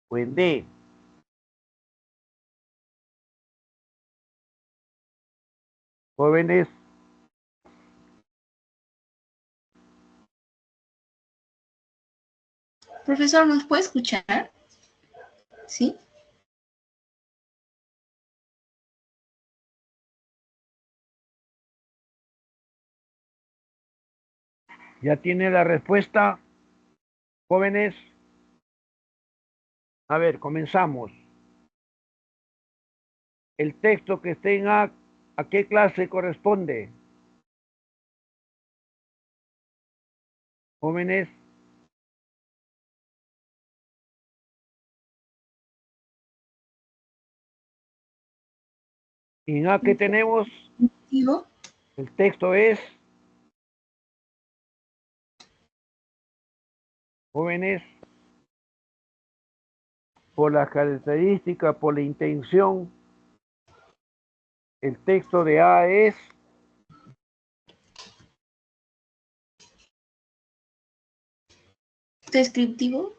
o en D. Jóvenes, Profesor, ¿nos puede escuchar? ¿Sí? ¿ya tiene la respuesta? Jóvenes, a ver, comenzamos. El texto que esté en ¿a qué clase corresponde? Jóvenes, en A que tenemos, ¿Digo? el texto es, jóvenes, por las características, por la intención, el texto de A es ¿Descriptivo?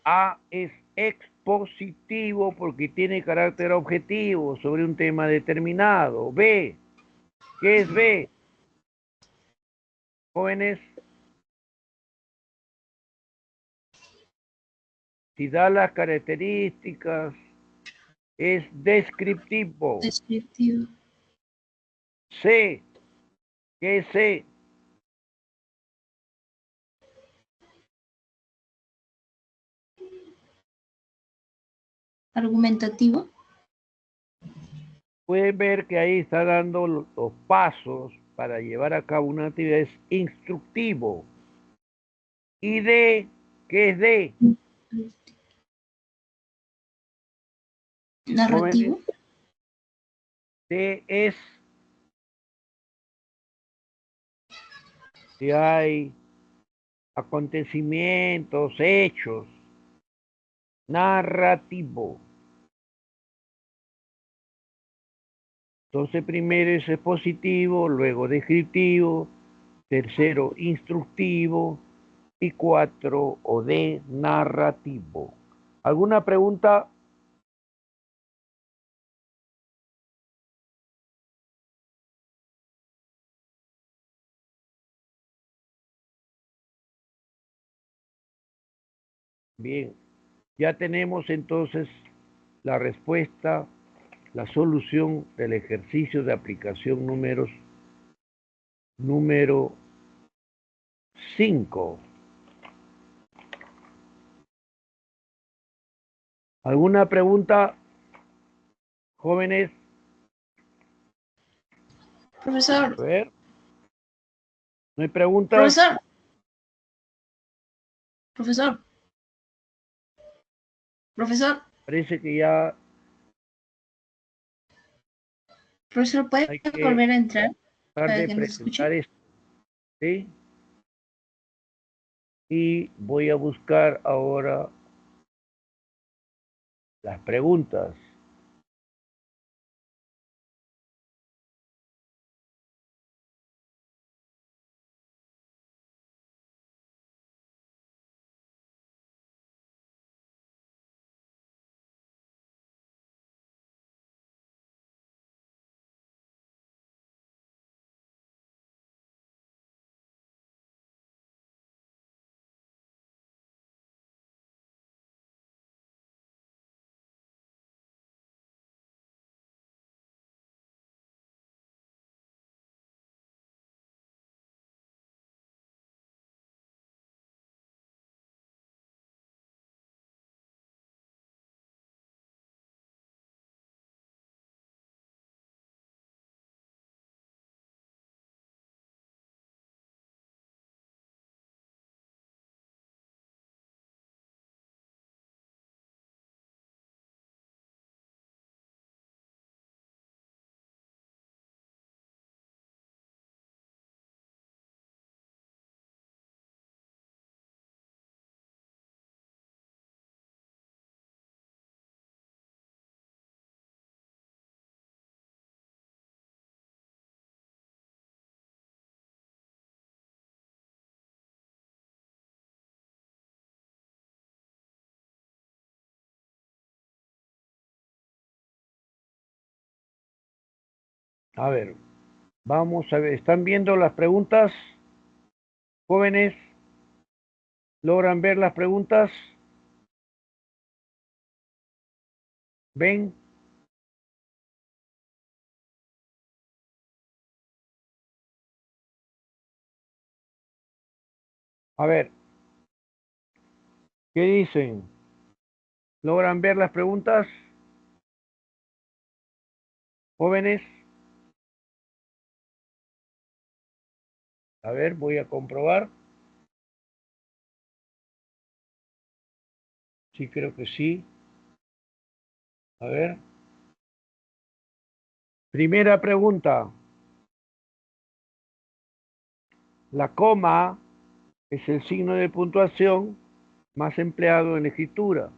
A es expositivo porque tiene carácter objetivo sobre un tema determinado. B, ¿qué es B? Jóvenes, si da las características, es descriptivo. Descriptivo. C, ¿qué es C? Argumentativo. Pueden ver que ahí está dando los pasos para llevar a cabo una actividad, es instructivo. Y D, ¿qué es D? Jóvenes, Narrativo. D es si hay acontecimientos, hechos, narrativo. Entonces primero es expositivo, luego descriptivo, tercero instructivo y 4 o D narrativo. ¿Alguna pregunta? Bien, ya tenemos entonces la respuesta, la solución del ejercicio de aplicación número 5. ¿Alguna pregunta, jóvenes? Profesor, A ver, ¿no hay preguntas? profesor, profesor, profesor, Parece que ya profesor, ¿puede hay que volver a entrar tratar para de que nos escuche? presentar esto, ¿sí? Y voy a buscar ahora las preguntas. A ver, vamos a ver. ¿Están viendo las preguntas, jóvenes? ¿Logran ver las preguntas? ¿Ven? A ver, ¿qué dicen? ¿Logran ver las preguntas, jóvenes? A ver, voy a comprobar. Sí, creo que sí. A ver. Primera pregunta. La coma es el signo de puntuación más empleado en la escritura,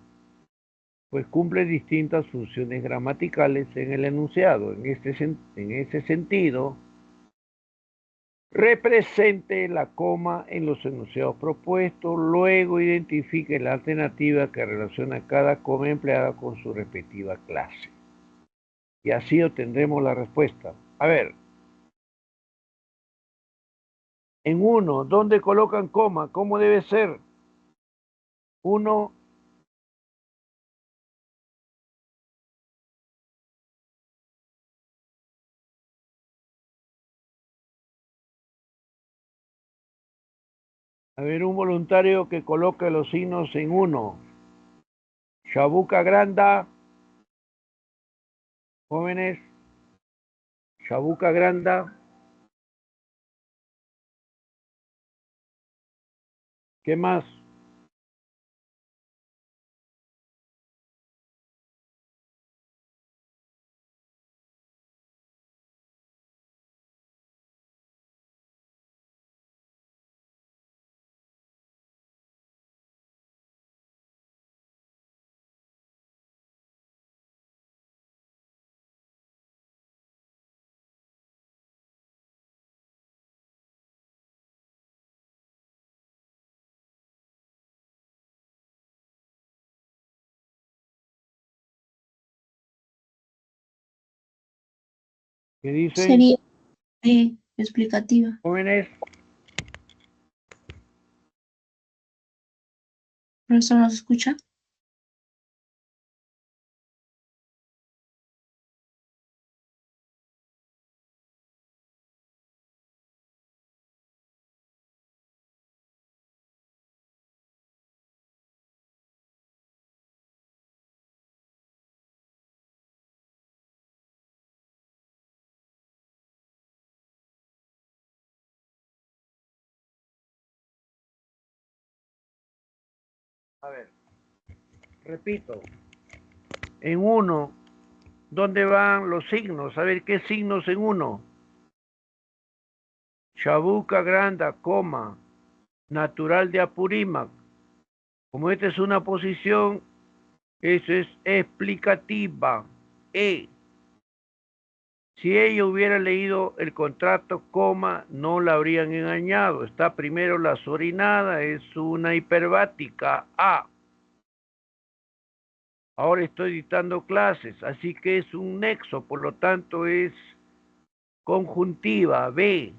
pues cumple distintas funciones gramaticales en el enunciado. En ese sentido, represente la coma en los enunciados propuestos, luego identifique la alternativa que relaciona cada coma empleada con su respectiva clase. Y así obtendremos la respuesta. A ver, en uno, ¿dónde colocan coma? ¿Cómo debe ser? Uno, a ver, un voluntario que coloque los signos en uno. Chabuca Granda, jóvenes, Chabuca Granda. ¿Qué más? ¿Qué dicen? Sería explicativa. Jóvenes, ¿Profesor nos escucha? a ver, repito. En uno, ¿dónde van los signos? A ver, ¿qué signos en uno? Chabuca Granda, coma, natural de Apurímac. Como esta es una posición, eso es explicativa. E. Si ella hubiera leído el contrato, coma, no la habrían engañado. Está primero la sorinada, es una hiperbática. A. Ahora estoy dictando clases, así que es un nexo, por lo tanto es conjuntiva. B.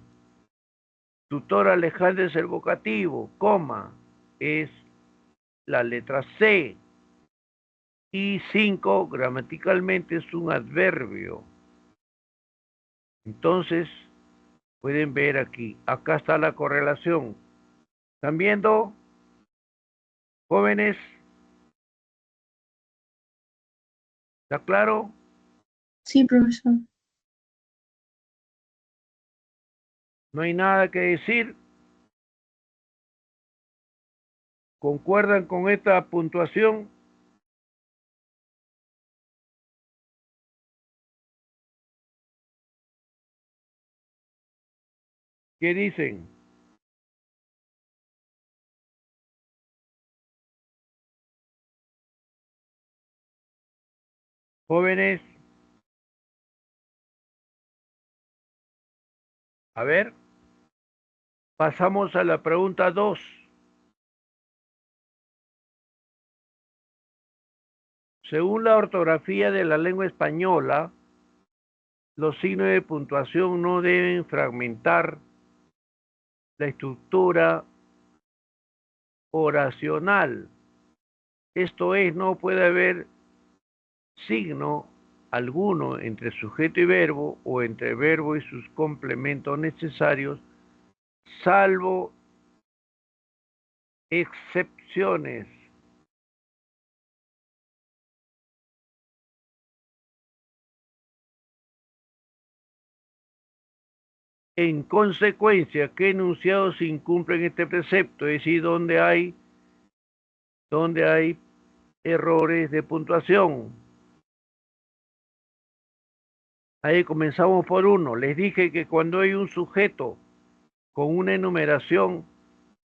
Tutor Alejandro es el vocativo, coma, es la letra C. Y 5 gramaticalmente es un adverbio. Entonces, pueden ver aquí, acá está la correlación. ¿Están viendo, jóvenes? ¿Está claro? Sí, profesor. No hay nada que decir. ¿Concuerdan con esta puntuación? ¿Qué dicen? Jóvenes, a ver, pasamos a la pregunta 2. Según la ortografía de la lengua española, Los signos de puntuación no deben fragmentar la estructura oracional. Esto es, no puede haber signo alguno entre sujeto y verbo o entre verbo y sus complementos necesarios, salvo excepciones. En consecuencia, ¿qué enunciados incumplen este precepto? Es decir, donde hay errores de puntuación. Ahí comenzamos por uno. Les dije que cuando hay un sujeto con una enumeración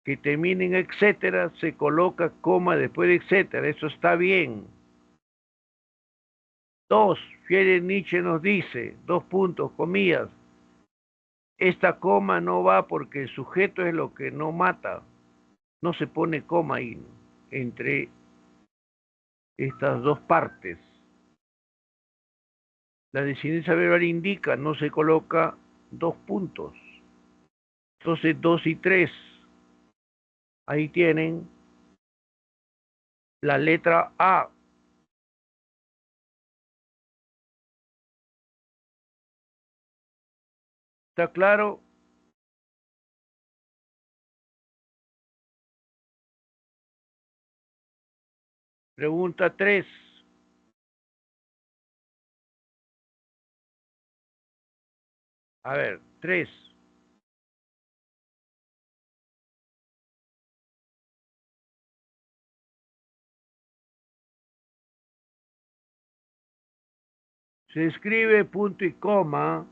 que termina en etcétera, se coloca coma después de etcétera. Eso está bien. 2. Friedrich Nietzsche nos dice, dos puntos, comillas, esta coma no va porque el sujeto es lo que no mata. No se pone coma ahí entre estas dos partes. La desinencia verbal indica, no se coloca dos puntos. Entonces 2 y 3. Ahí tienen la letra A. ¿Está claro? Pregunta 3. A ver, 3. Se escribe punto y coma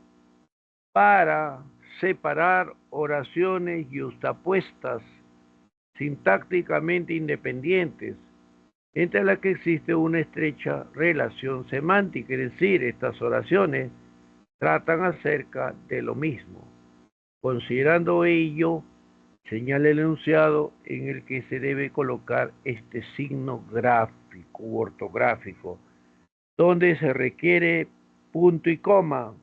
para separar oraciones yuxtapuestas sintácticamente independientes, entre las que existe una estrecha relación semántica, es decir, estas oraciones tratan acerca de lo mismo. Considerando ello, señala el enunciado en el que se debe colocar este signo gráfico u ortográfico, donde se requiere punto y coma.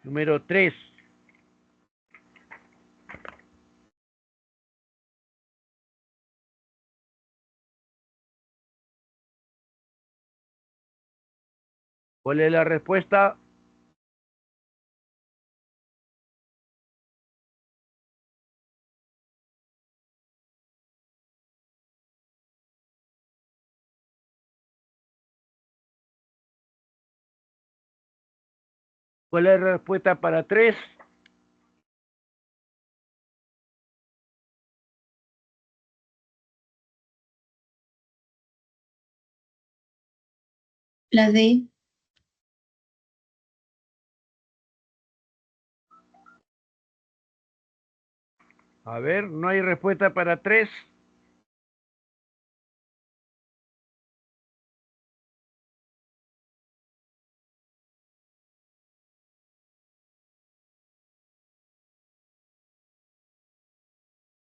Número 3. ¿Cuál es la respuesta? ¿Cuál es la respuesta para 3? La D. A ver, no hay respuesta para 3.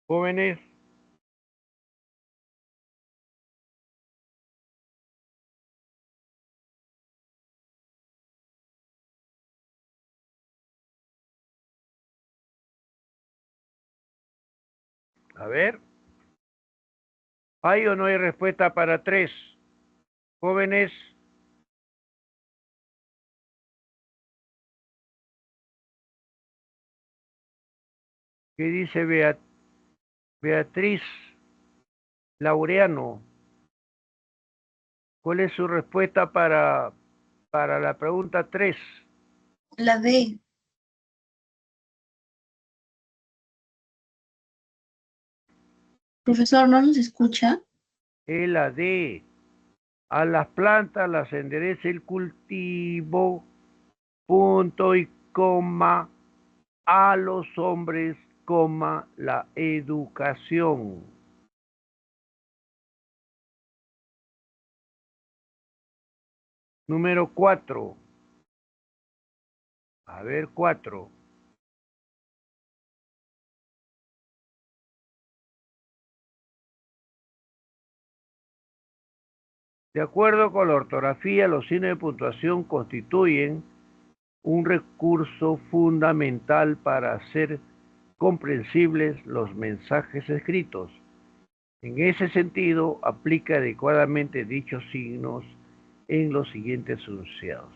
Jóvenes, a ver, ¿hay o no hay respuesta para 3? Jóvenes, ¿qué dice Beatriz Laureano? ¿Cuál es su respuesta para la pregunta 3? La D. Profesor, ¿no nos escucha? Es la D. A las plantas las endereza el cultivo, punto y coma, a los hombres, coma, la educación. Número 4. A ver, 4. De acuerdo con la ortografía, los signos de puntuación constituyen un recurso fundamental para hacer comprensibles los mensajes escritos. En ese sentido, aplica adecuadamente dichos signos en los siguientes enunciados.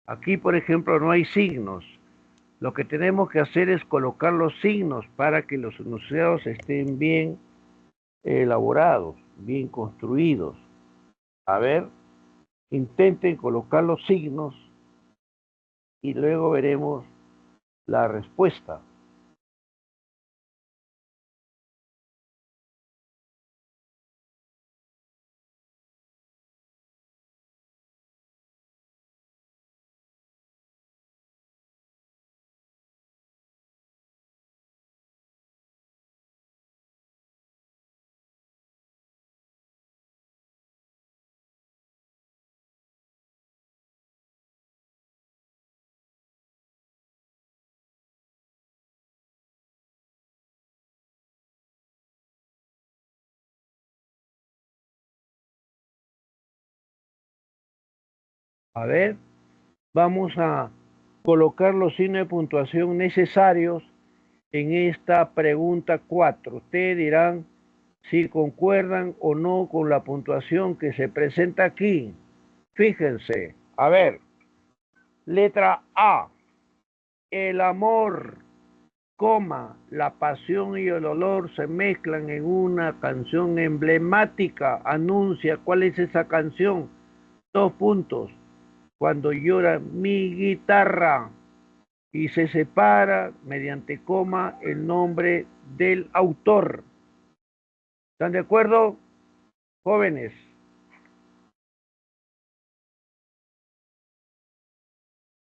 Aquí, por ejemplo, no hay signos. Lo que tenemos que hacer es colocar los signos para que los enunciados estén bien elaborados, bien construidos. A ver, intenten colocar los signos y luego veremos la respuesta. A ver, vamos a colocar los signos de puntuación necesarios en esta pregunta 4. Ustedes dirán si concuerdan o no con la puntuación que se presenta aquí. Fíjense, a ver, letra A, el amor, coma, la pasión y el dolor se mezclan en una canción emblemática. Anuncia cuál es esa canción. 2 puntos. Cuando llora mi guitarra. Y se separa mediante coma el nombre del autor. ¿Están de acuerdo, jóvenes?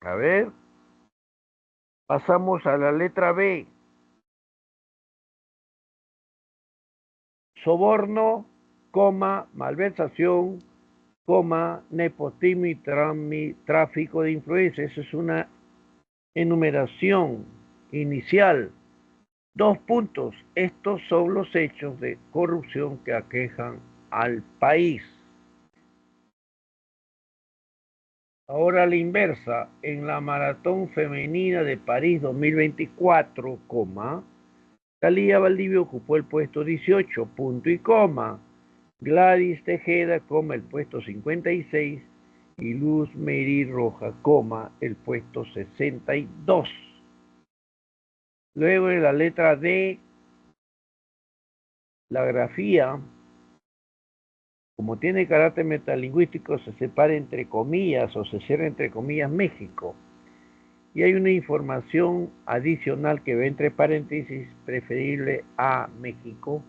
A ver, pasamos a la letra B. Soborno, coma, malversación, coma, nepotismo y tráfico de influencias. Esa es una enumeración inicial. 2 puntos. Estos son los hechos de corrupción que aquejan al país. Ahora la inversa, en la Maratón Femenina de París 2024, Talía Valdivia ocupó el puesto 18, punto y coma. Gladys Tejeda, el puesto 56 y Luz Mery Roja, el puesto 62. Luego en la letra D, la grafía, como tiene carácter metalingüístico, se separa entre comillas o se cierra entre comillas México. Y hay una información adicional que va entre paréntesis, preferible a México,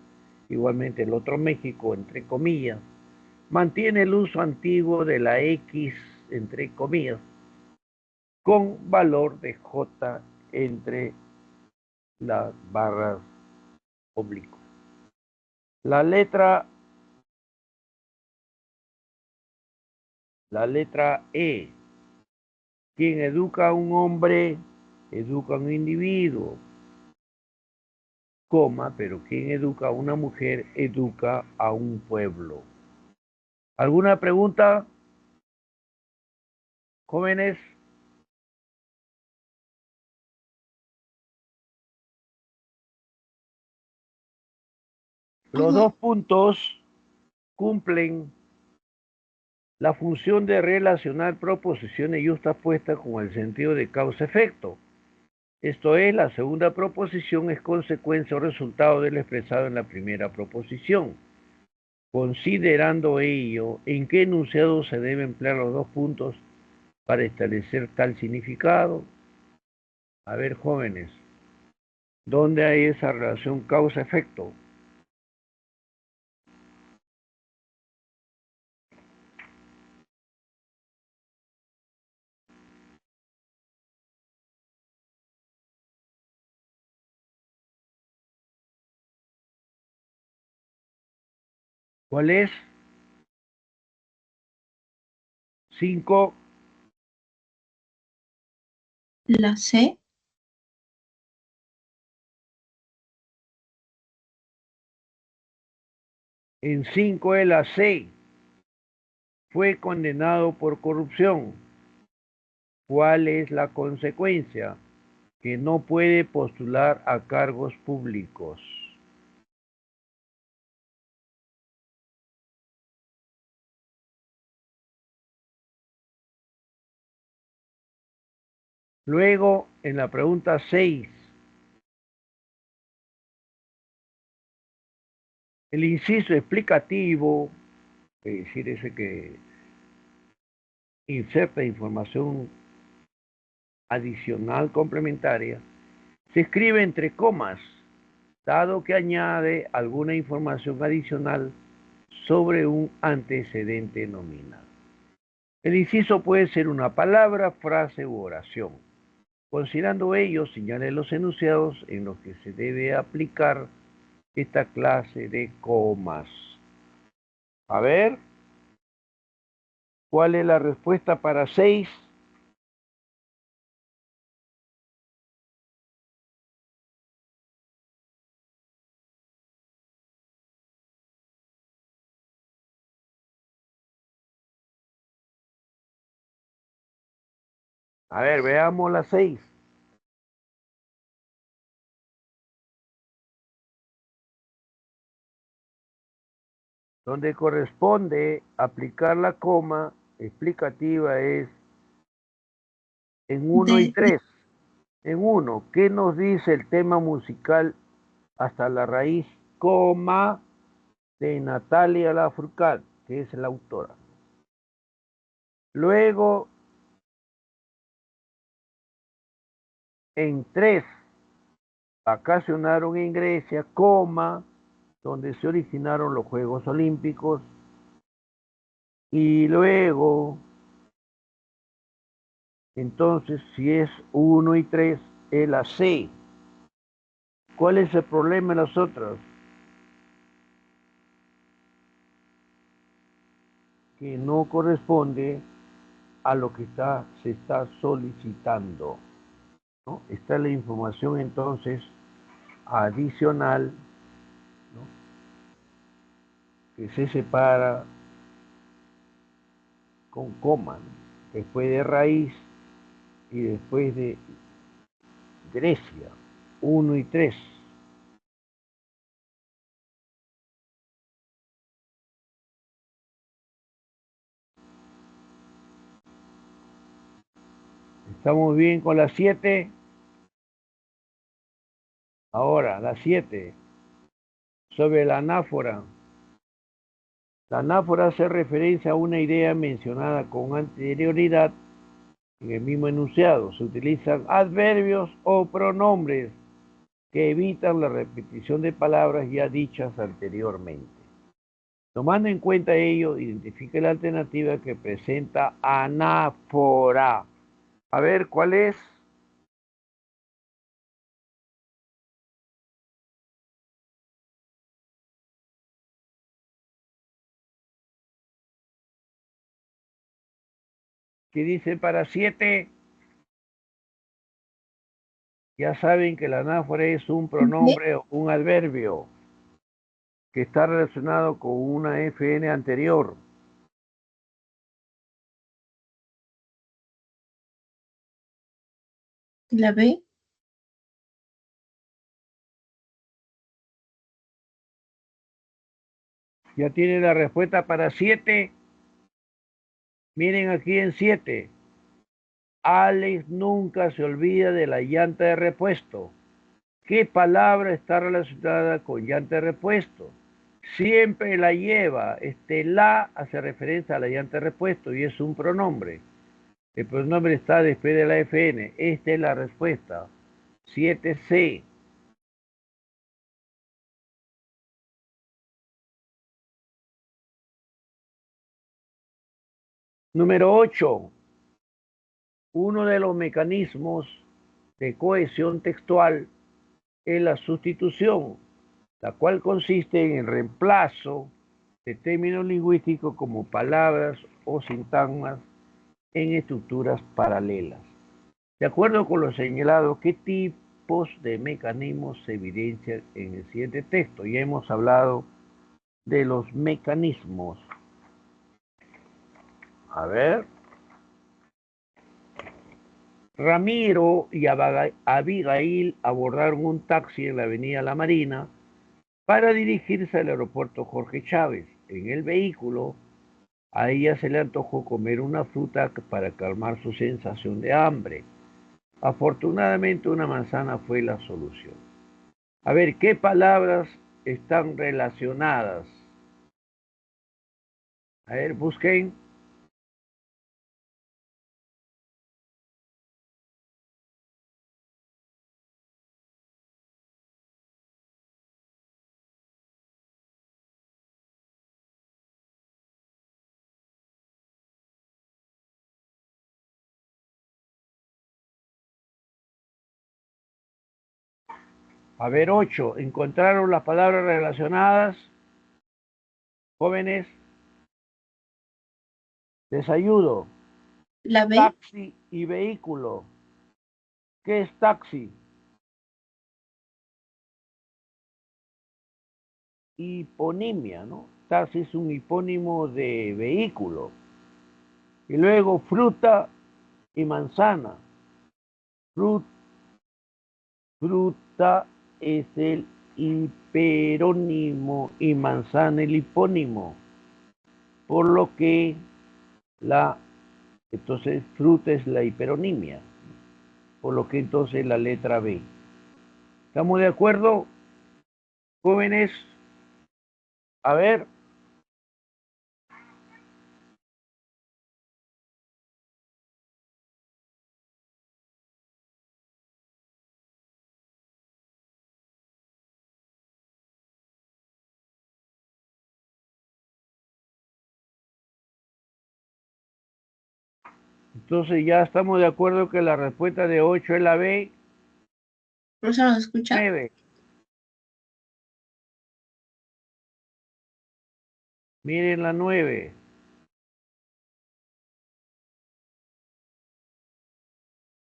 igualmente el otro México, entre comillas. Mantiene el uso antiguo de la X, entre comillas, con valor de J entre las barras oblicuas. La letra E. Quien educa a un hombre, educa a un individuo, pero quien educa a una mujer, educa a un pueblo. ¿Alguna pregunta, jóvenes? Los 2 puntos cumplen la función de relacionar proposiciones yuxtapuestas con el sentido de causa-efecto. Esto es, la segunda proposición es consecuencia o resultado de lo expresado en la primera proposición. Considerando ello, ¿en qué enunciado se deben emplear los 2 puntos para establecer tal significado? A ver, jóvenes, ¿dónde hay esa relación causa-efecto? ¿Cuál es? 5. La C. En 5 es la C. fue condenado por corrupción. ¿Cuál es la consecuencia? Que no puede postular a cargos públicos. Luego, en la pregunta 6, el inciso explicativo, es decir, ese que inserta información adicional complementaria, se escribe entre comas, dado que añade alguna información adicional sobre un antecedente nominal. El inciso puede ser una palabra, frase u oración. Considerando ello, señale los enunciados en los que se debe aplicar esta clase de comas. A ver, ¿cuál es la respuesta para 6? A ver, veamos la 6. Donde corresponde aplicar la coma explicativa es en 1 y 3. En 1, ¿qué nos dice el tema musical hasta la raíz, coma, de Natalia Lafourcade, que es la autora? Luego, en 3, vacacionaron en Grecia, coma, donde se originaron los Juegos Olímpicos. Y luego, entonces, si es 1 y 3, es la C. ¿Cuál es el problema en las otras? Que no corresponde a lo que se está solicitando, ¿no? Esta es la información entonces adicional, ¿no?, que se separa con coma, ¿no?, después de raíz y después de Grecia, 1 y 3. ¿Estamos bien con la 7? Ahora, la 7, sobre la anáfora. La anáfora hace referencia a una idea mencionada con anterioridad en el mismo enunciado. Se utilizan adverbios o pronombres que evitan la repetición de palabras ya dichas anteriormente. Tomando en cuenta ello, identifique la alternativa que presenta anáfora. A ver, ¿cuál es? ¿Qué dice para 7? Ya saben que la anáfora es un pronombre o un adverbio que está relacionado con una FN anterior. La B. Ya tiene la respuesta para 7. Miren aquí en 7. Alex nunca se olvida de la llanta de repuesto. ¿Qué palabra está relacionada con llanta de repuesto? Siempre la lleva. La hace referencia a la llanta de repuesto y es un pronombre. El pronombre está después de la FN. Esta es la respuesta. 7C. Número 8. Uno de los mecanismos de cohesión textual es la sustitución, la cual consiste en el reemplazo de términos lingüísticos como palabras o sintagmas en estructuras paralelas. De acuerdo con lo señalado, ¿qué tipos de mecanismos se evidencian en el siguiente texto? Ya hemos hablado de los mecanismos. A ver. Ramiro y Abigail abordaron un taxi en la avenida La Marina para dirigirse al aeropuerto Jorge Chávez. En el vehículo, a ella se le antojó comer una fruta para calmar su sensación de hambre. Afortunadamente, una manzana fue la solución. A ver, ¿qué palabras están relacionadas? A ver, busquen. A ver, 8. ¿Encontraron las palabras relacionadas? Jóvenes, les ayudo. La B. Taxi y vehículo. ¿Qué es taxi? Hiponimia, ¿no? Taxi es un hipónimo de vehículo. Y luego fruta y manzana. Fruta es el hiperónimo y manzana el hipónimo. Por lo que entonces fruta es la hiperonimia. Por lo que entonces la letra B. ¿Estamos de acuerdo, jóvenes? A ver. Entonces ya estamos de acuerdo que la respuesta de 8 es la B. ¿Profesor nos escucha? 9. Miren la 9.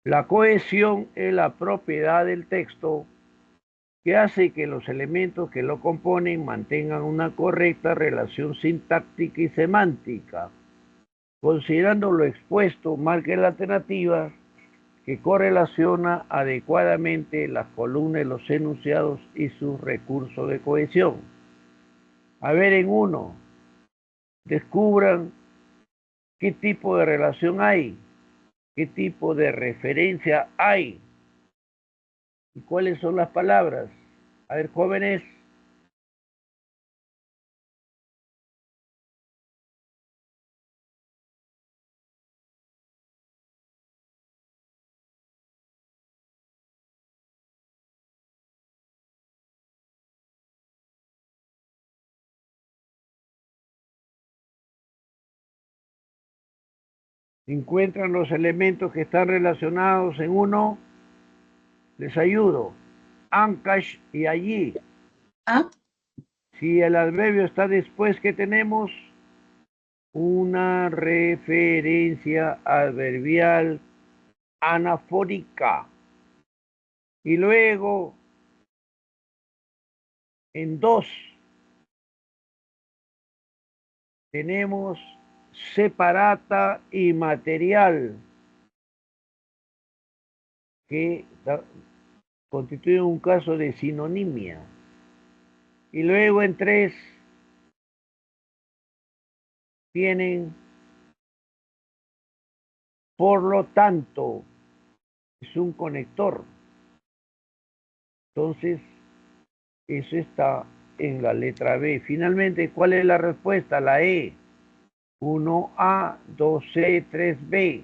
La cohesión es la propiedad del texto que hace que los elementos que lo componen mantengan una correcta relación sintáctica y semántica. Considerando lo expuesto, marque la alternativa que correlaciona adecuadamente las columnas, los enunciados y sus recursos de cohesión. A ver, en 1, descubran qué tipo de relación hay, qué tipo de referencia hay y cuáles son las palabras. A ver, jóvenes. Encuentran los elementos que están relacionados en 1. Les ayudo. Ancash y allí. A. Si el adverbio está después, ¿qué tenemos? Una referencia adverbial anafórica. Y luego, en 2, tenemos separata y material, que constituyen un caso de sinonimia. Y luego en 3 tienen, por lo tanto, es un conector. Entonces, eso está en la letra B. Finalmente, ¿cuál es la respuesta? La E. 1A, 2C, 3B.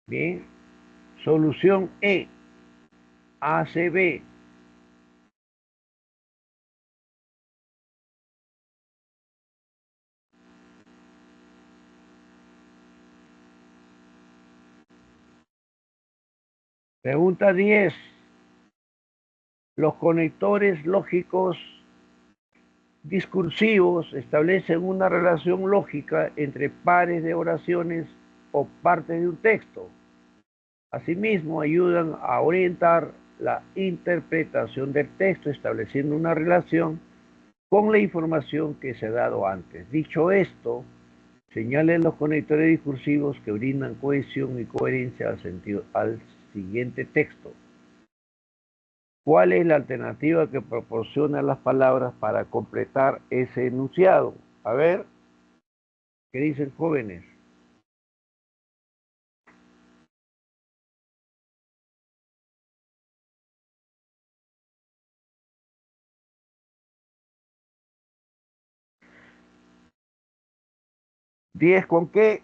Bien. Solución E. ACB. Pregunta 10. Los conectores lógicos discursivos establecen una relación lógica entre pares de oraciones o partes de un texto. Asimismo, ayudan a orientar la interpretación del texto, estableciendo una relación con la información que se ha dado antes. Dicho esto, señalen los conectores discursivos que brindan cohesión y coherencia al siguiente texto. ¿Cuál es la alternativa que proporcionan las palabras para completar ese enunciado? A ver, ¿qué dicen jóvenes? ¿10 con qué?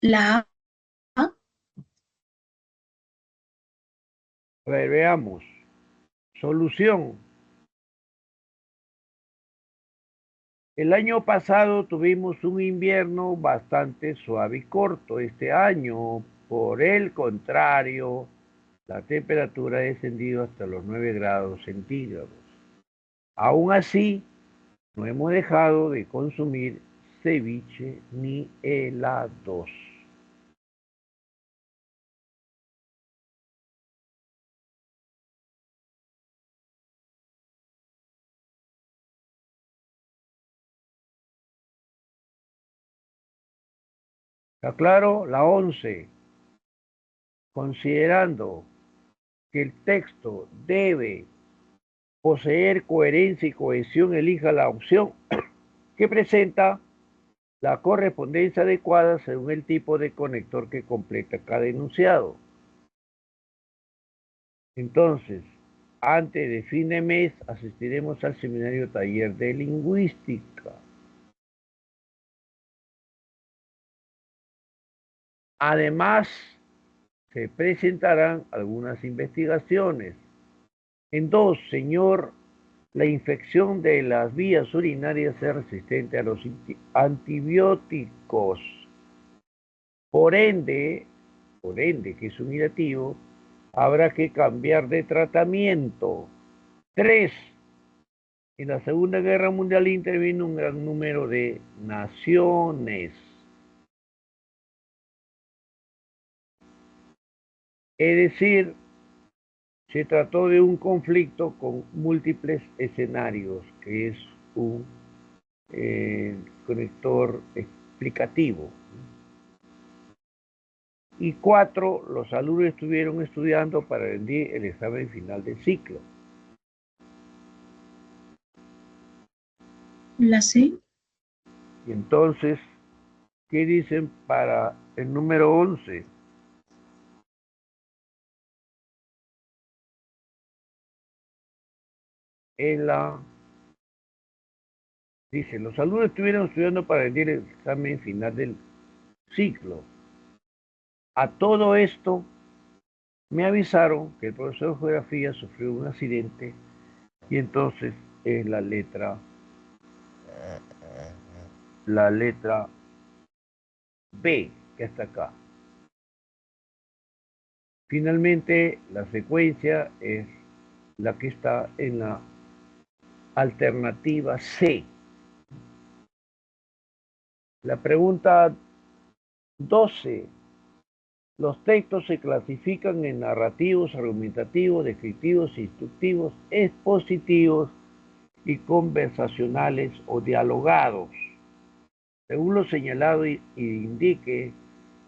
La A. A ver, veamos. Solución. El año pasado tuvimos un invierno bastante suave y corto. Este año, por el contrario, la temperatura ha descendido hasta los 9 grados centígrados. Aún así, no hemos dejado de consumir ceviche ni helados. ¿Está claro? La 11. Considerando que el texto debe poseer coherencia y cohesión, elija la opción que presenta la correspondencia adecuada según el tipo de conector que completa cada enunciado. Entonces, antes de fin de mes asistiremos al seminario taller de lingüística. Además, se presentarán algunas investigaciones. En 2, señor, la infección de las vías urinarias es resistente a los antibióticos. Por ende, que es un irativo, habrá que cambiar de tratamiento. 3, en la Segunda Guerra Mundial intervino un gran número de naciones. Es decir, se trató de un conflicto con múltiples escenarios, que es un conector explicativo. Y 4, los alumnos estuvieron estudiando para rendir el examen final del ciclo. La C. Y entonces, ¿qué dicen para el número 11? Dice, los alumnos estuvieron estudiando para rendir el examen final del ciclo. A todo esto, me avisaron que el profesor de geografía sufrió un accidente y entonces es la letra B, que está acá. Finalmente, la secuencia es la que está en la alternativa C. La pregunta 12. Los textos se clasifican en narrativos, argumentativos, descriptivos, instructivos, expositivos y conversacionales o dialogados. Según lo señalado, indique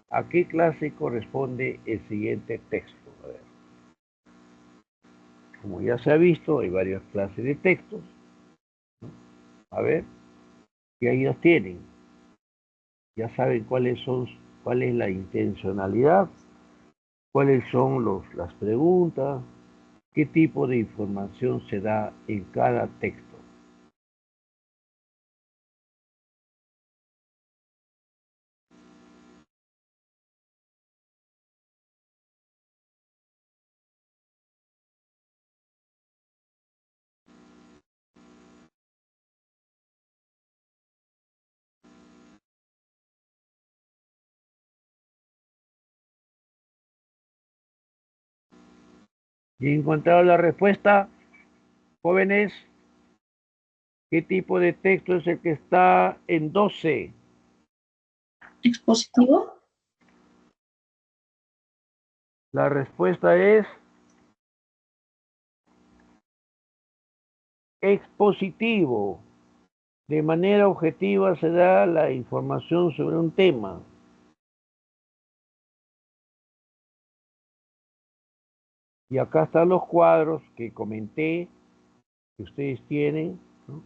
a qué clase corresponde el siguiente texto. A ver. Como ya se ha visto, hay varias clases de textos. A ver, y ahí los tienen. Ya saben cuál es la intencionalidad, cuáles son las preguntas, qué tipo de información se da en cada texto. Y he encontrado la respuesta, jóvenes. ¿Qué tipo de texto es el que está en 12? Expositivo. La respuesta es expositivo. De manera objetiva se da la información sobre un tema. Y acá están los cuadros que comenté, que ustedes tienen, ¿no?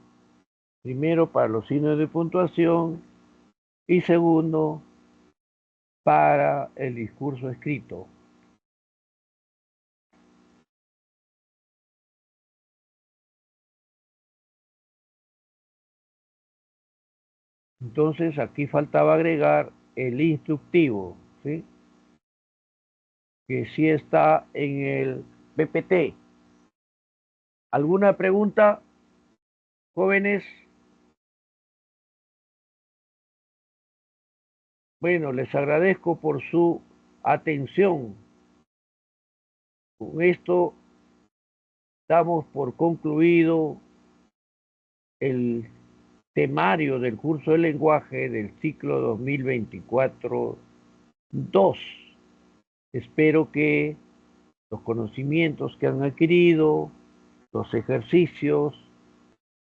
Primero para los signos de puntuación y segundo para el discurso escrito. Entonces aquí faltaba agregar el instructivo, ¿sí? Que sí está en el PPT. ¿Alguna pregunta, jóvenes? Bueno, les agradezco por su atención. Con esto damos por concluido el temario del curso de lenguaje del ciclo 2024-2. Espero que los conocimientos que han adquirido, los ejercicios,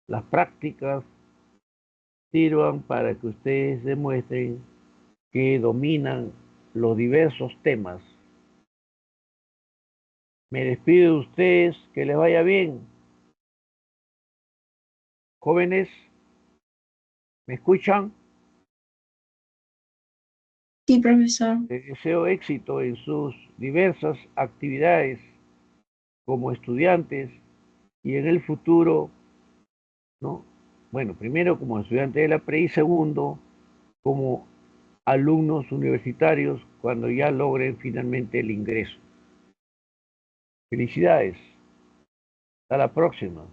las prácticas, sirvan para que ustedes demuestren que dominan los diversos temas. Me despido de ustedes, que les vaya bien. Jóvenes, ¿me escuchan? Sí, profesor. Les deseo éxito en sus diversas actividades como estudiantes y en el futuro, ¿no? Bueno, primero como estudiante de la pre y segundo como alumnos universitarios cuando ya logren finalmente el ingreso. Felicidades. Hasta la próxima.